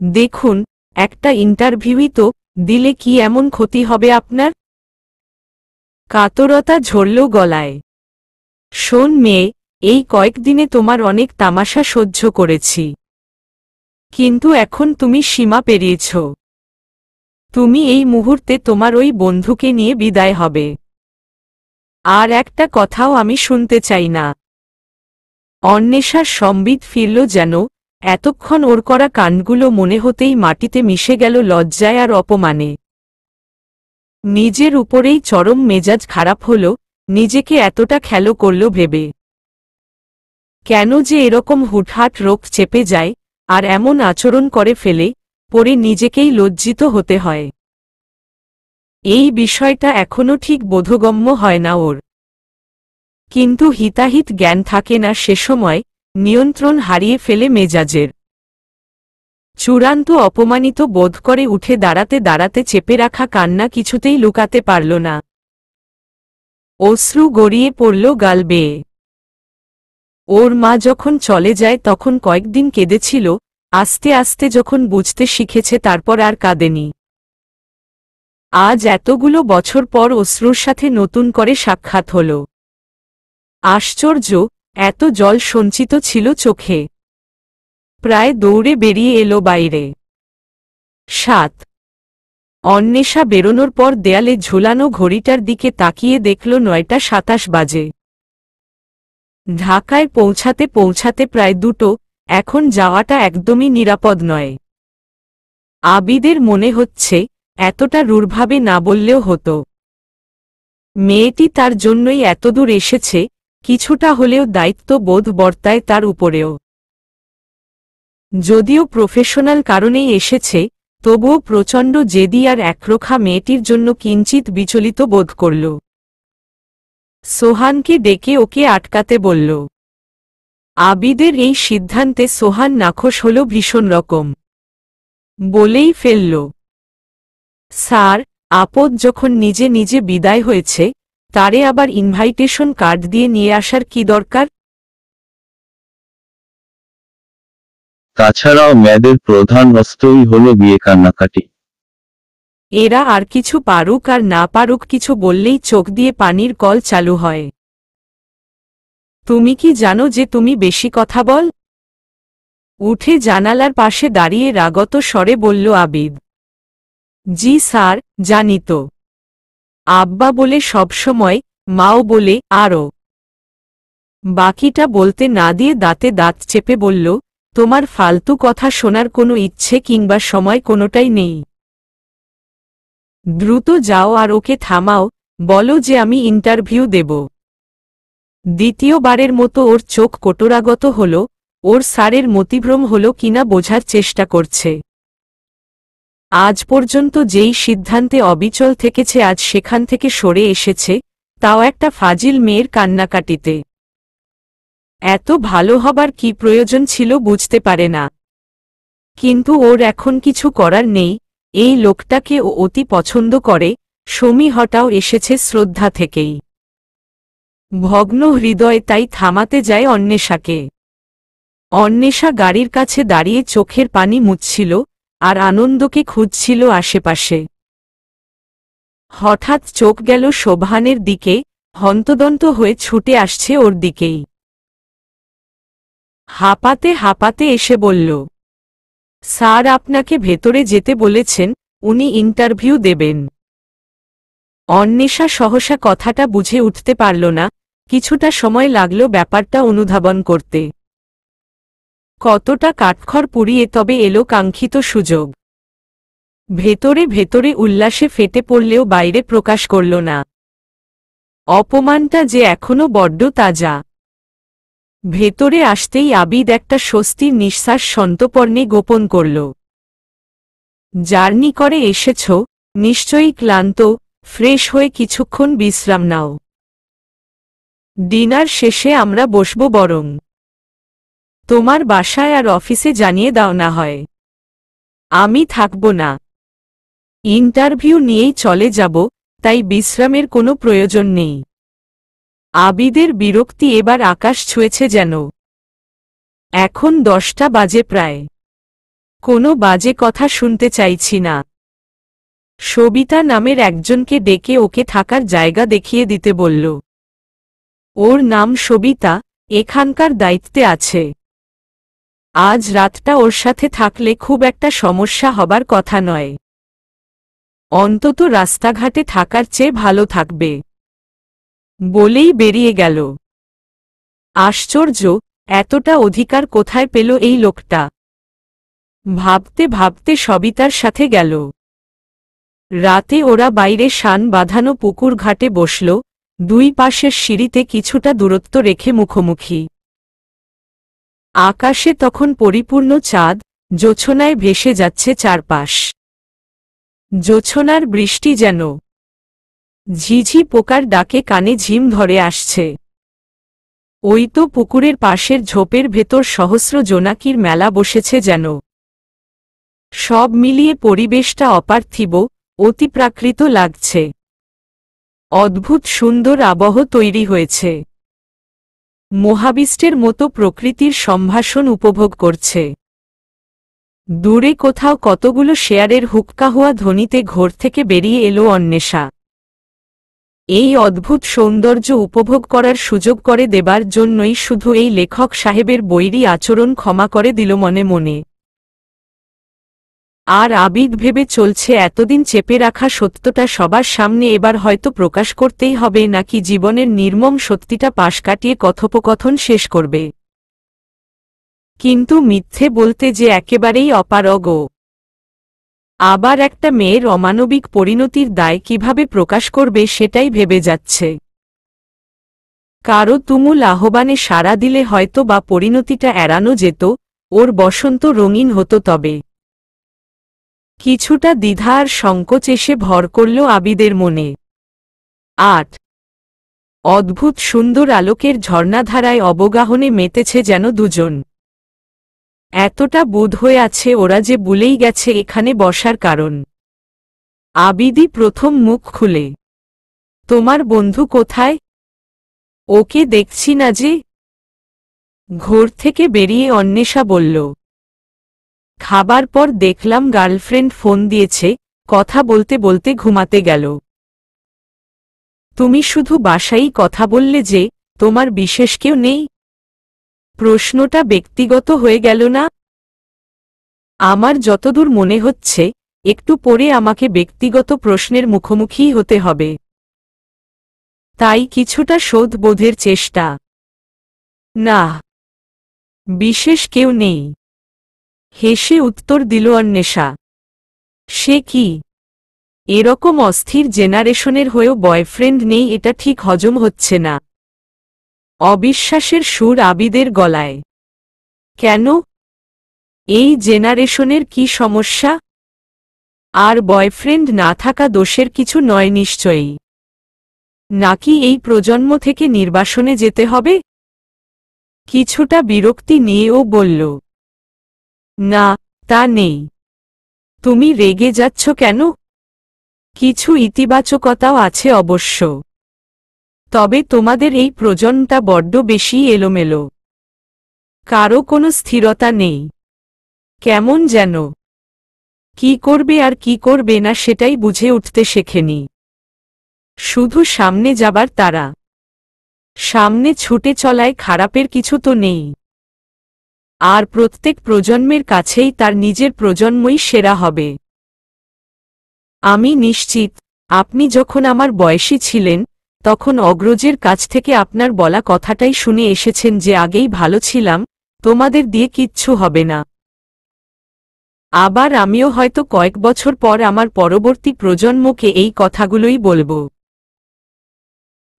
দেখুন, একটা ইন্টারভিউই তো, দিলে কি এমন ক্ষতি হবে আপনার? কাতরতা ঝরল গলায়। শোন মেয়ে, এই কয়েকদিনে তোমার অনেক তামাশা সহ্য করেছি, কিন্তু এখন তুমি সীমা পেরিয়েছ। তুমি এই মুহূর্তে তোমার ওই বন্ধুকে নিয়ে বিদায় হবে। আর একটা কথাও আমি শুনতে চাই না। অন্বেষার সম্বিত ফিরল যেন, এতক্ষণ ওর করা কাণ্ডগুলো মনে হতেই মাটিতে মিশে গেল লজ্জায় আর অপমানে। নিজের উপরেই চরম মেজাজ খারাপ হল, নিজেকে এতটা খেলো করল ভেবে। কেন যে এরকম হুটহাট রোগ চেপে যায়, আর এমন আচরণ করে ফেলে, পরে নিজেকেই লজ্জিত হতে হয়। এই বিষয়টা এখনো ঠিক বোধগম্য হয় না ওর। কিন্তু হিতাহিত জ্ঞান থাকে না সে সময়, নিয়ন্ত্রণ হারিয়ে ফেলে মেজাজের। চূড়ান্ত অপমানিত বোধ করে উঠে দাঁড়াতে দাঁড়াতে চেপে রাখা কান্না কিছুতেই লুকাতে পারল না। অশ্রু গড়িয়ে পড়ল গাল বেয়ে। ওর মা যখন চলে যায় তখন কয়েকদিন কেঁদেছিল, আস্তে আস্তে যখন বুঝতে শিখেছে তারপর আর কাঁদেনি। আজ এতগুলো বছর পর অশ্রুর সাথে নতুন করে সাক্ষাৎ হল। আশ্চর্য, এত জল সঞ্চিত ছিল চোখে। প্রায় দৌড়ে বেরিয়ে এলো বাইরে। 7। অন্বেষা বেরোনোর পর দেয়ালে ঝুলানো ঘড়িটার দিকে তাকিয়ে দেখল 9টা 27 বাজে। ঢাকায় পৌঁছাতে পৌঁছাতে প্রায় 2টো, এখন যাওয়াটা একদমই নিরাপদ নয়। আবিদের মনে হচ্ছে, এতটা রূঢ়ভাবে না বললেও হতো। মেয়েটি তার জন্যই এতদূর এসেছে, কিছুটা হলেও দায়িত্ববোধ বর্তায় তার উপরেও। যদিও প্রফেশনাল কারণেই এসেছে, তবুও প্রচণ্ড জেদি আর একরোখা মেয়েটির জন্য কিঞ্চিত বিচলিত বোধ করল। সোহানকে ডেকে ওকে আটকাতে বলল। আবিদের এই সিদ্ধান্তে সোহান নাখোশ হল ভীষণ রকম। বলেই ফেলল, স্যার, আপদ যখন নিজে নিজে বিদায় হয়েছে, তারে আবার ইনভাইটেশন কার্ড দিয়ে নিয়ে আসার কি দরকার? তাছাড়াও মেয়েদের প্রধান অস্ত্রই হলো বিয়ে কান্নাকাটি। এরা আর কিছু পারুক আর না পারুক কিছু বললেই চোখ দিয়ে পানির কল চালু হয়। তুমি কি জানো যে তুমি বেশি কথা বল? উঠে জানালার পাশে দাঁড়িয়ে রাগত স্বরে বলল আবিদ। জি স্যার, জানি তো। আব্বা বলে সবসময়, মাও বলে, আরও। বাকিটা বলতে না দিয়ে দাঁতে দাঁত চেপে বলল, তোমার ফালতু কথা শোনার কোনো ইচ্ছে কিংবা সময় কোনোটাই নেই। দ্রুত যাও আর ওকে থামাও, বলো যে আমি ইন্টারভিউ দেব। দ্বিতীয়বারের মতো ওর চোখ কটোরাগত হল, ওর স্যারের মতিভ্রম হল কিনা বোঝার চেষ্টা করছে। আজ পর্যন্ত যেই সিদ্ধান্তে অবিচল থেকেছে আজ সেখান থেকে সরে এসেছে, তাও একটা ফাজিল মেয়ের কান্নাকাটিতে। এত ভালো হবার কি প্রয়োজন ছিল বুঝতে পারে না। কিন্তু ওর এখন কিছু করার নেই, এই লোকটাকে ও অতি পছন্দ করে, সমীহটাও এসেছে শ্রদ্ধা থেকেই। ভগ্ন হৃদয় তাই থামাতে যায় অন্বেষাকে। অন্বেষা গাড়ির কাছে দাঁড়িয়ে চোখের পানি মুছছিল, আর আনন্দকে খুঁজছিল আশেপাশে। হঠাৎ চোখ গেল শোভানের দিকে, হন্তদন্ত হয়ে ছুটে আসছে ওর দিকেই। হাঁপাতে হাঁপাতে এসে বলল, স্যার আপনাকে ভেতরে যেতে বলেছেন, উনি ইন্টারভিউ দেবেন। অন্বেষা সহসা কথাটা বুঝে উঠতে পারল না, কিছুটা সময় লাগল ব্যাপারটা অনুধাবন করতে। কতটা কাঠখড় পুড়িয়ে তবে এলো কাঙ্ক্ষিত সুযোগ। ভেতরে ভেতরে উল্লাসে ফেটে পড়লেও বাইরে প্রকাশ করল না। অপমানটা যে এখনো বড্ড তাজা। ভেতরে আসতেই আবিদ একটা স্বস্তির নিঃশ্বাস সন্তর্পণে গোপন করল। জার্নি করে এসেছ, নিশ্চয়ই ক্লান্ত, ফ্রেশ হয়ে কিছুক্ষণ বিশ্রাম নাও। ডিনার শেষে আমরা বসব বরং। তোমার বাসায় আর অফিসে জানিয়ে দাও না হয়। আমি থাকব না। ইন্টারভিউ নিয়েই চলে যাব, তাই বিশ্রামের কোনো প্রয়োজন নেই। আবিদের বিরক্তি এবার আকাশ ছুঁয়েছে যেন। এখন 10টা বাজে প্রায়। কোনো বাজে কথা শুনতে চাইছি না। সবিতা নামের একজনকে ডেকে ওকে থাকার জায়গা দেখিয়ে দিতে বলল। ওর নাম সবিতা, এখানকার দায়িত্বে আছে। আজ রাতটা ওর সাথে থাকলে খুব একটা সমস্যা হবার কথা নয়। অন্তত রাস্তাঘাটে থাকার চেয়ে ভালো থাকবে। বলেই বেরিয়ে গেল। আশ্চর্য, এতটা অধিকার কোথায় পেল এই লোকটা? ভাবতে ভাবতে সবিতার সাথে গেল। রাতে ওরা বাইরে শান বাঁধানো পুকুর ঘাটে বসল, দুই পাশের সিঁড়িতে কিছুটা দূরত্ব রেখে মুখোমুখি। আকাশে তখন পরিপূর্ণ চাঁদ, জোছনায় ভেসে যাচ্ছে চারপাশ। জোছনার বৃষ্টি যেন। ঝিঝি পোকার ডাকে কানে ঝিম ধরে আসছে। ওই তো পুকুরের পাশের ঝোপের ভেতর সহস্র জোনাকির মেলা বসেছে যেন। সব মিলিয়ে পরিবেশটা অপার্থিব, অতিপ্রাকৃত লাগছে। অদ্ভুত সুন্দর আবহ তৈরি হয়েছে। মহাবিশ্বের মতো প্রকৃতির সম্ভাষণ উপভোগ করছে। দূরে কোথাও কতগুলো শেয়ারের হুক্কা হওয়া ধ্বনিতে ঘোর থেকে বেরিয়ে এলো অন্বেষা। এই অদ্ভুত সৌন্দর্য উপভোগ করার সুযোগ করে দেবার জন্যই শুধু এই লেখক সাহেবের বৈরী আচরণ ক্ষমা করে দিল মনে মনে। আর আবিদ ভেবে চলছে এতদিন চেপে রাখা সত্যটা সবার সামনে এবার হয়তো প্রকাশ করতেই হবে, নাকি জীবনের নির্মম সত্যিটা পাশ কাটিয়ে কথোপকথন শেষ করবে। কিন্তু মিথ্যে বলতে যে একেবারেই অপারগ। আবার একটা মেয়ের অমানবিক পরিণতির দায় কিভাবে প্রকাশ করবে সেটাই ভেবে যাচ্ছে। কারো তুমুল আহ্বানে সাড়া দিলে হয়তো বা পরিণতিটা এড়ানো যেত, ওর বসন্ত রঙিন হতো। তবে কিছুটা দ্বিধা আর সংকোচ এসে ভর করল আবিদের মনে। ৮ অদ্ভুত সুন্দর আলোকের ঝর্ণাধারায় অবগাহনে মেতেছে যেন দুজন। এতটা বোধ হয়ে আছে ওরা যে ভুলেই গেছে এখানে বসার কারণ। আবিদি প্রথম মুখ খুলে, তোমার বন্ধু কোথায়? ওকে দেখছি না যে। ঘোর থেকে বেরিয়ে অন্বেষা বলল, খাবার পর দেখলাম গার্লফ্রেন্ড ফোন দিয়েছে, কথা বলতে বলতে ঘুমাতে গেল। তুমি শুধু বাসায়ই কথা বললে যে, তোমার বিশেষ কেউ নেই? প্রশ্নটা ব্যক্তিগত হয়ে গেল না? আমার যতদূর মনে হচ্ছে, একটু পরে আমাকে ব্যক্তিগত প্রশ্নের মুখোমুখি হতে হবে। তাই কিছুটা শোধবোধের চেষ্টা। না, বিশেষ কেউ নেই। হেসে উত্তর দিল অন্বেষা। সে কি? এরকম অস্থির জেনারেশনের হয়েও বয়ফ্রেন্ড নেই, এটা ঠিক হজম হচ্ছে না। অবিশ্বাসের সুর আবিদের গলায়। কেন? এই জেনারেশনের কি সমস্যা? আর বয়ফ্রেন্ড না থাকা দোষের কিছু নয় নিশ্চয়ই। নাকি এই প্রজন্ম থেকে নির্বাসনে যেতে হবে? কিছুটা বিরক্তি নিয়েও বলল, না, তা নেই। তুমি রেগে যাচ্ছ কেন? কিছু ইতিবাচকতাও আছে অবশ্য। তবে তোমাদের এই প্রজন্মটা বড্ড বেশি এলোমেলো। কারো কোনো স্থিরতা নেই। কেমন যেন কি করবে আর কি করবে না সেটাই বুঝে উঠতে শেখেনি। শুধু সামনে যাবার তাড়া। সামনে ছুটে চলায় খারাপের কিছু তো নেই। আর প্রত্যেক প্রজন্মের কাছেই তার নিজের প্রজন্মই সেরা হবে। আমি নিশ্চিত, আপনি যখন আমার বয়সী ছিলেন, তখন অগ্রজের কাছ থেকে আপনার বলা কথাটাই শুনে এসেছেন যে আগেই ভালো ছিলাম, তোমাদের দিয়ে কিচ্ছু হবে না। আবার আমিও হয়তো কয়েক বছর পর আমার পরবর্তী প্রজন্মকে এই কথাগুলোই বলবো।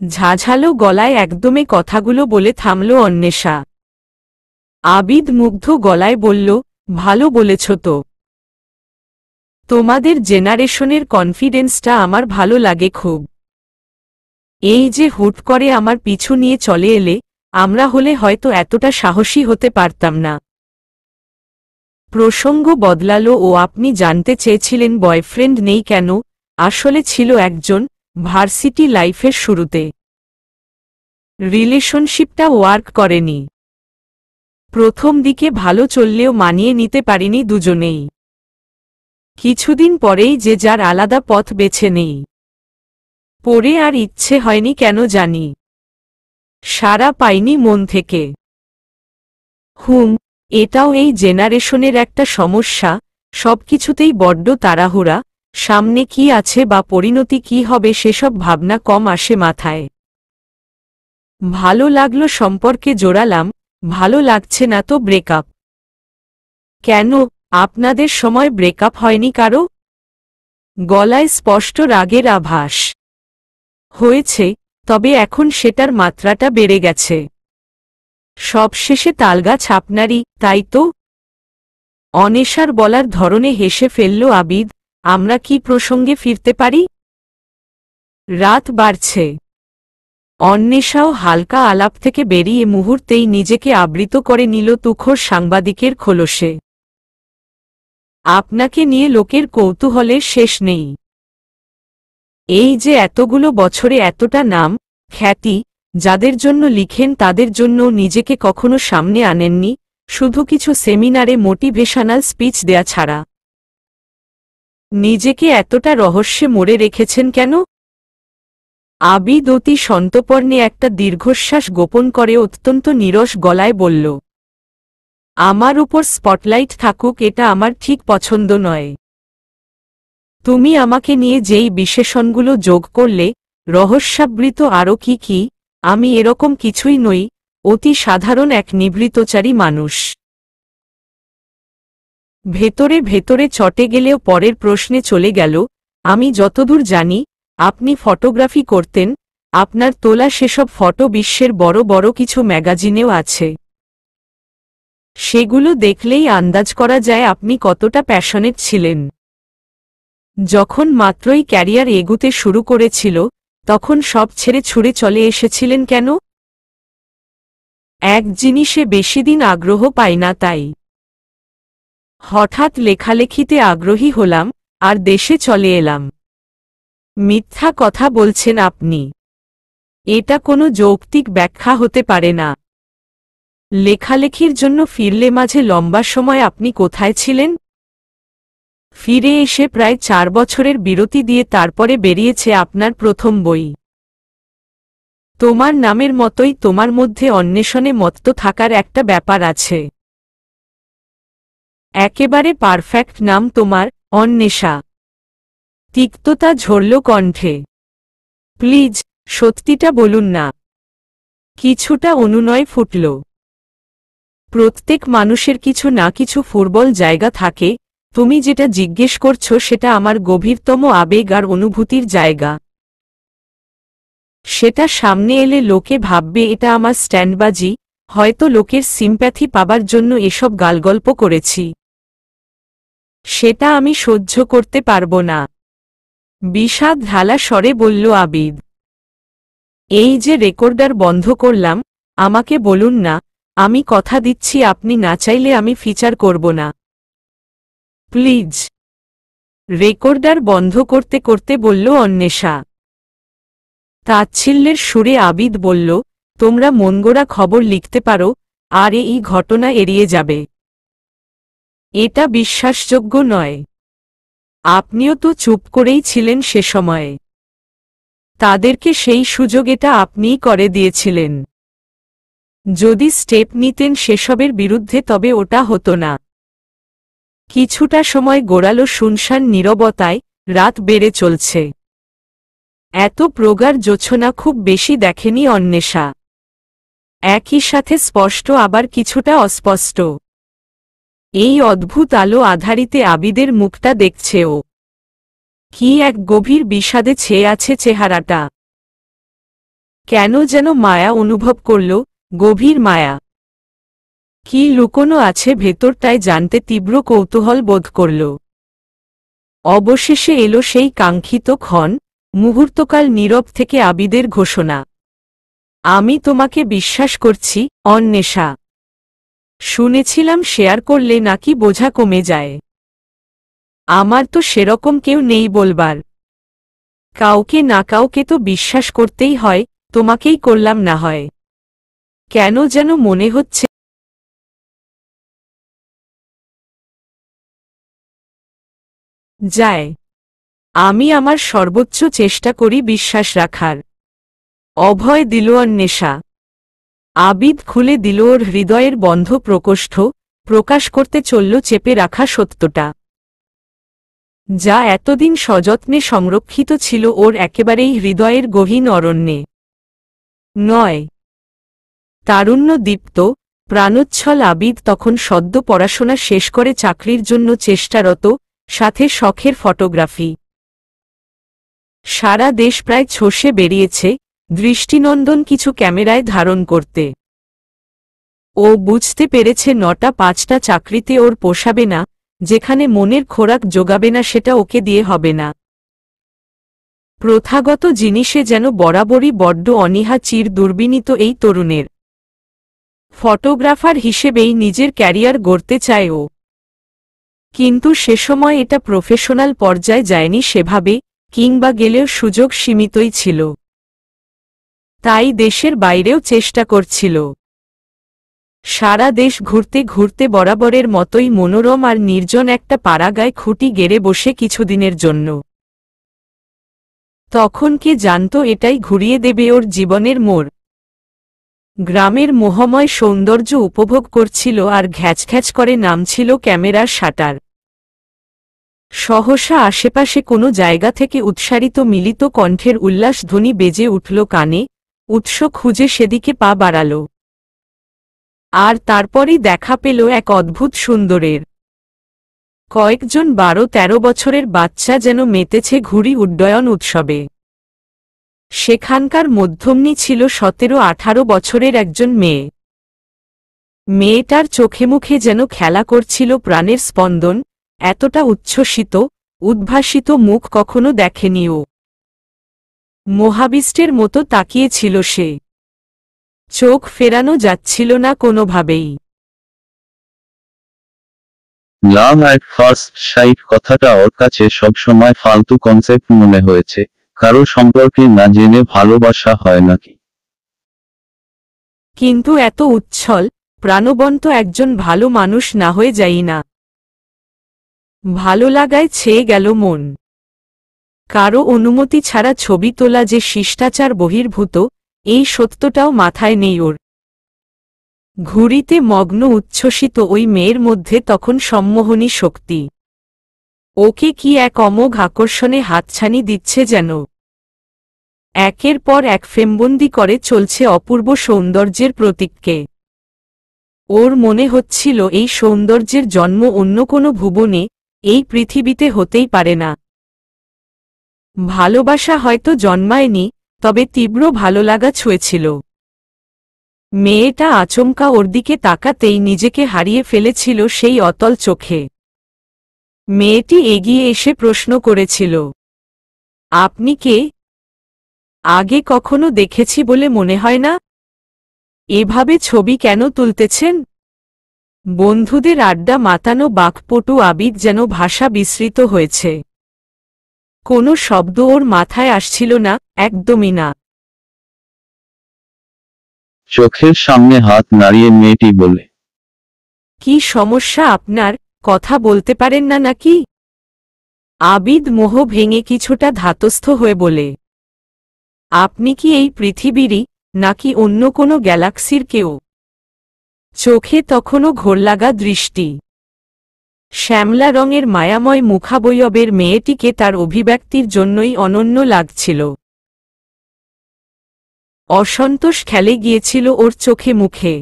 ঝাঝালো গলায় একদমে কথাগুলো বলে থামল অন্বেষা। আবিদ মুগ্ধ গলায় বলল, ভালো বলেছ তো। তোমাদের জেনারেশনের কনফিডেন্সটা আমার ভালো লাগে খুব। এই যে হুট করে আমার পিছু নিয়ে চলে এলে, আমরা হলে হয়তো এতটা সাহসী হতে পারতাম না। প্রসঙ্গ বদলালো ও আপনি জানতে চেয়েছিলেন বয়ফ্রেন্ড নেই কেন। আসলে ছিল একজন, ভার্সিটি লাইফের শুরুতে। রিলেশনশিপটা ওয়ার্ক করেনি। প্রথম দিকে ভালো চললেও মানিয়ে নিতে পারিনি দুজনেই। কিছুদিন পরেই যে যার আলাদা পথ বেছে নেই। পরে আর ইচ্ছে হয়নি কেন জানি। সাড়া পাইনি মন থেকে। এটাও এই জেনারেশনের একটা সমস্যা, সবকিছুতেই বড্ড তাড়াহুড়া, সামনে কি আছে বা পরিণতি কি হবে সেসব ভাবনা কম আসে মাথায়। ভালো লাগলো সম্পর্কে জোড়ালাম, ভালো লাগছে না তো ব্রেকআপ। কেন, আপনাদের সময় ব্রেকআপ হয়নি কারো? গলায় স্পষ্ট রাগের আভাস। হয়েছে, তবে এখন সেটার মাত্রাটা বেড়ে গেছে। সবশেষে তালগাছ আপনারই, তাই তো? অনেশার বলার ধরনে হেসে ফেলল আবিদ। আমরা কি প্রসঙ্গে ফিরতে পারি? রাত বাড়ছে। অন্বেষাও হালকা আলাপ থেকে বেরিয়ে মুহূর্তেই নিজেকে আবৃত করে নিল তুখোড় সাংবাদিকের খোলসে। আপনাকে নিয়ে লোকের কৌতূহলের শেষ নেই। এই যে এতগুলো বছরে এতটা নাম, খ্যাতি, যাদের জন্য লিখেন তাদের জন্য নিজেকে কখনো সামনে আনেননি, শুধু কিছু সেমিনারে মোটিভেশনাল স্পিচ দেয়া ছাড়া। নিজেকে এতটা রহস্যে মোড়ে রেখেছেন কেন? আবিদ অতি সন্তর্পণে একটা দীর্ঘশ্বাস গোপন করে অত্যন্ত নীরস গলায় বলল, আমার উপর স্পটলাইট থাকুক এটা আমার ঠিক পছন্দ নয়। তুমি আমাকে নিয়ে যেই বিশেষণগুলো যোগ করলে, রহস্যাবৃত আরও কি, আমি এরকম কিছুই নই, অতি সাধারণ এক নিভৃতচারী মানুষ। ভেতরে ভেতরে চটে গেলেও পরের প্রশ্নে চলে গেল, আমি যতদূর জানি, আপনি ফটোগ্রাফি করতেন, আপনার তোলা সেসব ফটো বিশ্বের বড় বড় কিছু ম্যাগাজিনেও আছে। সেগুলো দেখলেই আন্দাজ করা যায় আপনি কতটা প্যাশনেট ছিলেন। যখন মাত্রই ক্যারিয়ার এগুতে শুরু করেছিল, তখন সব ছেড়ে ছুড়ে চলে এসেছিলেন কেন? এক জিনিসে বেশিদিন আগ্রহ পাই না তাই। হঠাৎ লেখালেখিতে আগ্রহী হলাম, আর দেশে চলে এলাম। মিথ্যা কথা বলছেন আপনি। এটা কোনো যৌক্তিক ব্যাখ্যা হতে পারে না। লেখালেখির জন্য ফিরলে মাঝে লম্বা সময় আপনি কোথায় ছিলেন? ফিরে এসে প্রায় 4 বছরের বিরতি দিয়ে তারপরে বেরিয়েছে আপনার প্রথম বই। তোমার নামের মতোই তোমার মধ্যে অন্বেষণে মত্ত থাকার একটা ব্যাপার আছে। একেবারে পারফেক্ট নাম তোমার, অন্বেষা। তিক্ততা ঝরল কণ্ঠে। প্লিজ, সত্যিটা বলুন না। কিছুটা অনুনয় ফুটল। প্রত্যেক মানুষের কিছু না কিছু ফুরবল জায়গা থাকে, তুমি যেটা জিজ্ঞেস করছো সেটা আমার গভীরতম আবেগ আর অনুভূতির জায়গা। সেটা সামনে এলে লোকে ভাববে এটা আমার স্ট্যান্ডবাজি, হয়তো লোকের সিম্প্যাথি পাবার জন্য এসব গালগল্প করেছি। সেটা আমি সহ্য করতে পারবো না। বিষাদ ঢালা স্বরে বলল আবিদ। এই যে রেকর্ডার বন্ধ করলাম, আমাকে বলুন না, আমি কথা দিচ্ছি আপনি না চাইলে আমি ফিচার করব না। প্লিজ। রেকর্ডার বন্ধ করতে করতে বলল অন্বেষা। তাচ্ছিল্যের সুরে আবিদ বলল, তোমরা মনগড়া খবর লিখতে পারো, আর এই ঘটনা এড়িয়ে যাবে। এটা বিশ্বাসযোগ্য নয়। আপনিও তো চুপ করেই ছিলেন সে সময়ে। তাদেরকে সেই সুযোগ এটা আপনিই করে দিয়েছিলেন। যদি স্টেপ নিতেন সেসবের বিরুদ্ধে তবে ওটা হতো না। কিছুটা সময় গড়ালো শুনশান নীরবতায়। রাত বেড়ে চলছে। এত প্রগাঢ় জোছনা খুব বেশি দেখেনি অন্বেষা। একই সাথে স্পষ্ট আবার কিছুটা অস্পষ্ট। এই অদ্ভুত আলো আধারিতে আবিদের মুখটা দেখছে ও। কি এক গভীর বিষাদে ছেয়ে আছে চেহারাটা। কেন যেন মায়া অনুভব করল, গভীর মায়া। কি লুকোনো আছে ভেতরটায় জানতে তীব্র কৌতূহল বোধ করল। অবশেষে এলো সেই কাঙ্ক্ষিত ক্ষণ, মুহূর্তকাল নীরব থেকে আবিদের ঘোষণা। আমি তোমাকে বিশ্বাস করছি, অন্বেষা। শুনেছিলাম শেয়ার করলে নাকি বোঝা কমে যায়। আমার তো সেরকম কেউ নেই বলবার। কাউকে না কাউকে তো বিশ্বাস করতেই হয়, তোমাকেই করলাম না হয়। কেন যেন মনে হচ্ছে যায়। আমি আমার সর্বোচ্চ চেষ্টা করি বিশ্বাস রাখার। অভয় দিল অন্বেষা। আবিদ খুলে দিল ওর হৃদয়ের বন্ধ প্রকোষ্ঠ, প্রকাশ করতে চলল চেপে রাখা সত্যটা, যা এতদিন সযত্নে সংরক্ষিত ছিল ওর একেবারেই হৃদয়ের গহীন অরণ্যে। নয়। তারুণ্য দীপ্ত, প্রাণোচ্ছল আবিদ তখন সদ্য পড়াশোনা শেষ করে চাকরির জন্য চেষ্টারত, সাথে শখের ফটোগ্রাফি। সারা দেশ প্রায় ছসে বেরিয়েছে দৃষ্টিনন্দন কিছু ক্যামেরায় ধারণ করতে। ও বুঝতে পেরেছে ৯টা-৫টা চাকরিতে ওর পোষাবে না, যেখানে মনের খোরাক জোগাবে না সেটা ওকে দিয়ে হবে না। প্রথাগত জিনিসে যেন বরাবরই বড্ড অনীহা চির দুর্বিনীত এই তরুণের। ফটোগ্রাফার হিসেবেই নিজের ক্যারিয়ার গড়তে চায় ও। কিন্তু সে সময় এটা প্রফেশনাল পর্যায়ে যায়নি সেভাবে, কিংবা গেলেও সুযোগ সীমিতই ছিল। তাই দেশের বাইরেও চেষ্টা করছিল। সারা দেশ ঘুরতে ঘুরতে বরাবরের মতোই মনোরম আর নির্জন একটা পাড়াগায় খুঁটি গেড়ে বসে কিছুদিনের জন্য। তখন কে জানত এটাই ঘুরিয়ে দেবে ওর জীবনের মোড়। গ্রামের মোহময় সৌন্দর্য উপভোগ করছিল আর ঘ্যাচঘ্যাচ করে নামছিল ক্যামেরার শাটার। সহসা আশেপাশে কোনো জায়গা থেকে উৎসারিত মিলিত কণ্ঠের উল্লাসধ্বনি বেজে উঠল কানে, উৎস খুঁজে সেদিকে পা বাড়াল। আর তারপরই দেখা পেল এক অদ্ভুত সুন্দরের। কয়েকজন ১২-১৩ বছরের বাচ্চা যেন মেতেছে ঘুড়ি উড্ডয়ন উৎসবে। সেখানকার মধ্যমণি ছিল ১৭-১৮ বছরের একজন মেয়ে। মেয়েটার চোখে মুখে যেন খেলা করছিল প্রাণের স্পন্দন, এতটা উচ্ছ্বসিত, উদ্ভাসিত মুখ কখনো দেখেনি ও। মহাবিষ্টের মতো তাকিয়েছিল সে। চোখ ফেরানো যাচ্ছিল না কোনোভাবেই। লাভ অ্যাট ফার্স্ট সাইট কথাটা ওর কাছে সবসময় ফালতু কনসেপ্ট মনে হয়েছে, কারো সম্পর্কে না জেনে ভালোবাসা হয় নাকি। কিন্তু এত উচ্ছল, প্রাণবন্ত একজন ভালো মানুষ না হয়ে যাই না। ভালো লাগায় ছেয়ে গেল মন। কারো অনুমতি ছাড়া ছবি তোলা যে শিষ্টাচার বহির্ভূত, এই সত্যটাও মাথায় নেই ওর। ঘুড়িতে মগ্ন উচ্ছ্বসিত ওই মেয়ের মধ্যে তখন সম্মোহনী শক্তি। ওকে কি এক অমোঘ আকর্ষণে হাতছানি দিচ্ছে যেন। একের পর এক ফ্রেমবন্দি করে চলছে অপূর্ব সৌন্দর্যের প্রতীককে। ওর মনে হচ্ছিল এই সৌন্দর্যের জন্ম অন্য কোনো ভুবনে, এই পৃথিবীতে হতেই পারে না। ভালোবাসা হয়তো জন্মায়নি, তবে তীব্র ভালোলাগা ছুঁয়েছিল। মেয়েটা আচমকা ওর দিকে তাকাতেই নিজেকে হারিয়ে ফেলেছিল সেই অতল চোখে। মেয়েটি এগিয়ে এসে প্রশ্ন করেছিল, আপনি কে? আগে কখনো দেখেছি বলে মনে হয় না। এভাবে ছবি কেন তুলতেছেন? বন্ধুদের আড্ডা মাতানো বাকপটু আবিদ যেন ভাষা বিস্মৃত হয়েছে। কোনো শব্দ ওর মাথায় আসছিল না, একদমই না। চোখের সামনে হাত নাড়িয়ে মেয়েটি বলে, কি সমস্যা আপনার? কথা বলতে পারেন না নাকি? আবিদ মোহ ভেঙে কিছুটা ধাতস্থ হয়ে বলে, আপনি কি এই পৃথিবীরই, নাকি অন্য কোনো গ্যালাক্সির কেউ? চোখে তখনও ঘোরলাগা দৃষ্টি। শ্যামলা রঙের মায়াময় মুখাবয়বের মেয়েটিকে তার অভিব্যক্তির জন্যই অনন্য লাগছিল। অসন্তোষ খেলে গিয়েছিল ওর চোখে মুখে।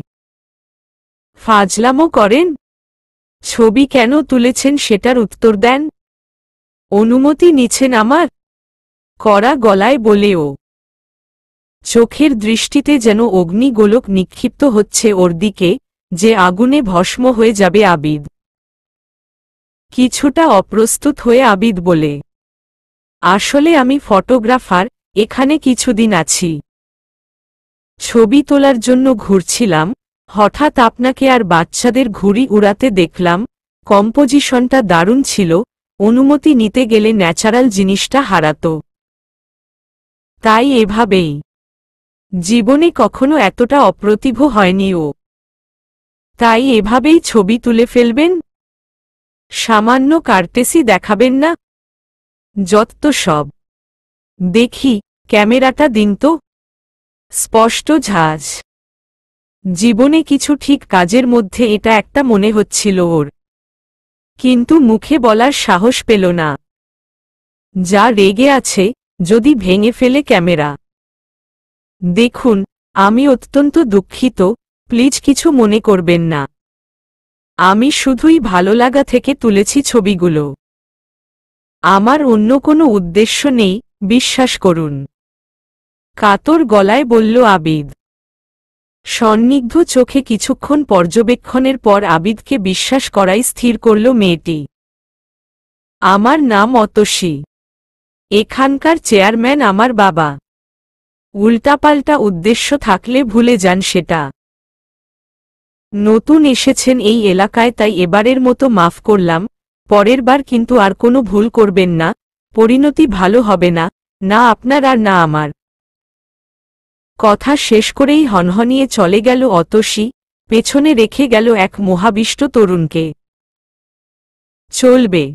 ফাজলামো করেন? ছবি কেন তুলেছেন সেটার উত্তর দেন। অনুমতি নিছেন আমার? কড়া গলায় বলে ও। চোখের দৃষ্টিতে যেন অগ্নিগোলক নিক্ষিপ্ত হচ্ছে ওর দিকে, যে আগুনে ভস্ম হয়ে যাবে আবিদ। কিছুটা অপ্রস্তুত হয়ে আবিদ বলে, আসলে আমি ফটোগ্রাফার, এখানে কিছুদিন আছি। ছবি তোলার জন্য ঘুরছিলাম, হঠাৎ আপনাকে আর বাচ্চাদের ঘুড়ি উড়াতে দেখলাম, কম্পোজিশনটা দারুণ ছিল, অনুমতি নিতে গেলে ন্যাচারাল জিনিসটা হারাতো। তাই এভাবেই। জীবনে কখনো এতটা অপ্রতিভ হয়নি ও। তাই এভাবেই ছবি তুলে ফেলবেন? সামান্য কার্টেসি দেখাবেন না? যত সব। দেখি, ক্যামেরাটা দিন তো। স্পষ্ট ঝাঁজ। জীবনে কিছু ঠিক কাজের মধ্যে এটা একটা মনে হচ্ছিল ওর। কিন্তু মুখে বলার সাহস পেল না। যা রেগে আছে, যদি ভেঙে ফেলে ক্যামেরা। দেখুন, আমি অত্যন্ত দুঃখিত, প্লিজ কিছু মনে করবেন না। আমি শুধুই ভালো লাগা থেকে তুলেছি ছবিগুলো। আমার অন্য কোনো উদ্দেশ্য নেই, বিশ্বাস করুন। কাতর গলায় বলল আবিদ। সন্নিগ্ধ চোখে কিছুক্ষণ পর্যবেক্ষণের পর আবিদকে বিশ্বাস করাই স্থির করল মেয়েটি। আমার নাম অতসী। এখানকার চেয়ারম্যান আমার বাবা। উল্টাপাল্টা উদ্দেশ্য থাকলে ভুলে যান সেটা। নতুন এসেছেন এই এলাকায়, তাই এবারের মতো মাফ করলাম, পরের বার কিন্তু আর কোনো ভুল করবেন না, পরিণতি ভালো হবে না, না আপনার আর না আমার। কথা শেষ করেই হনহনিয়ে চলে গেল অতসী, পেছনে রেখে গেল এক মোহাবিষ্ট তরুণকে। চলবে।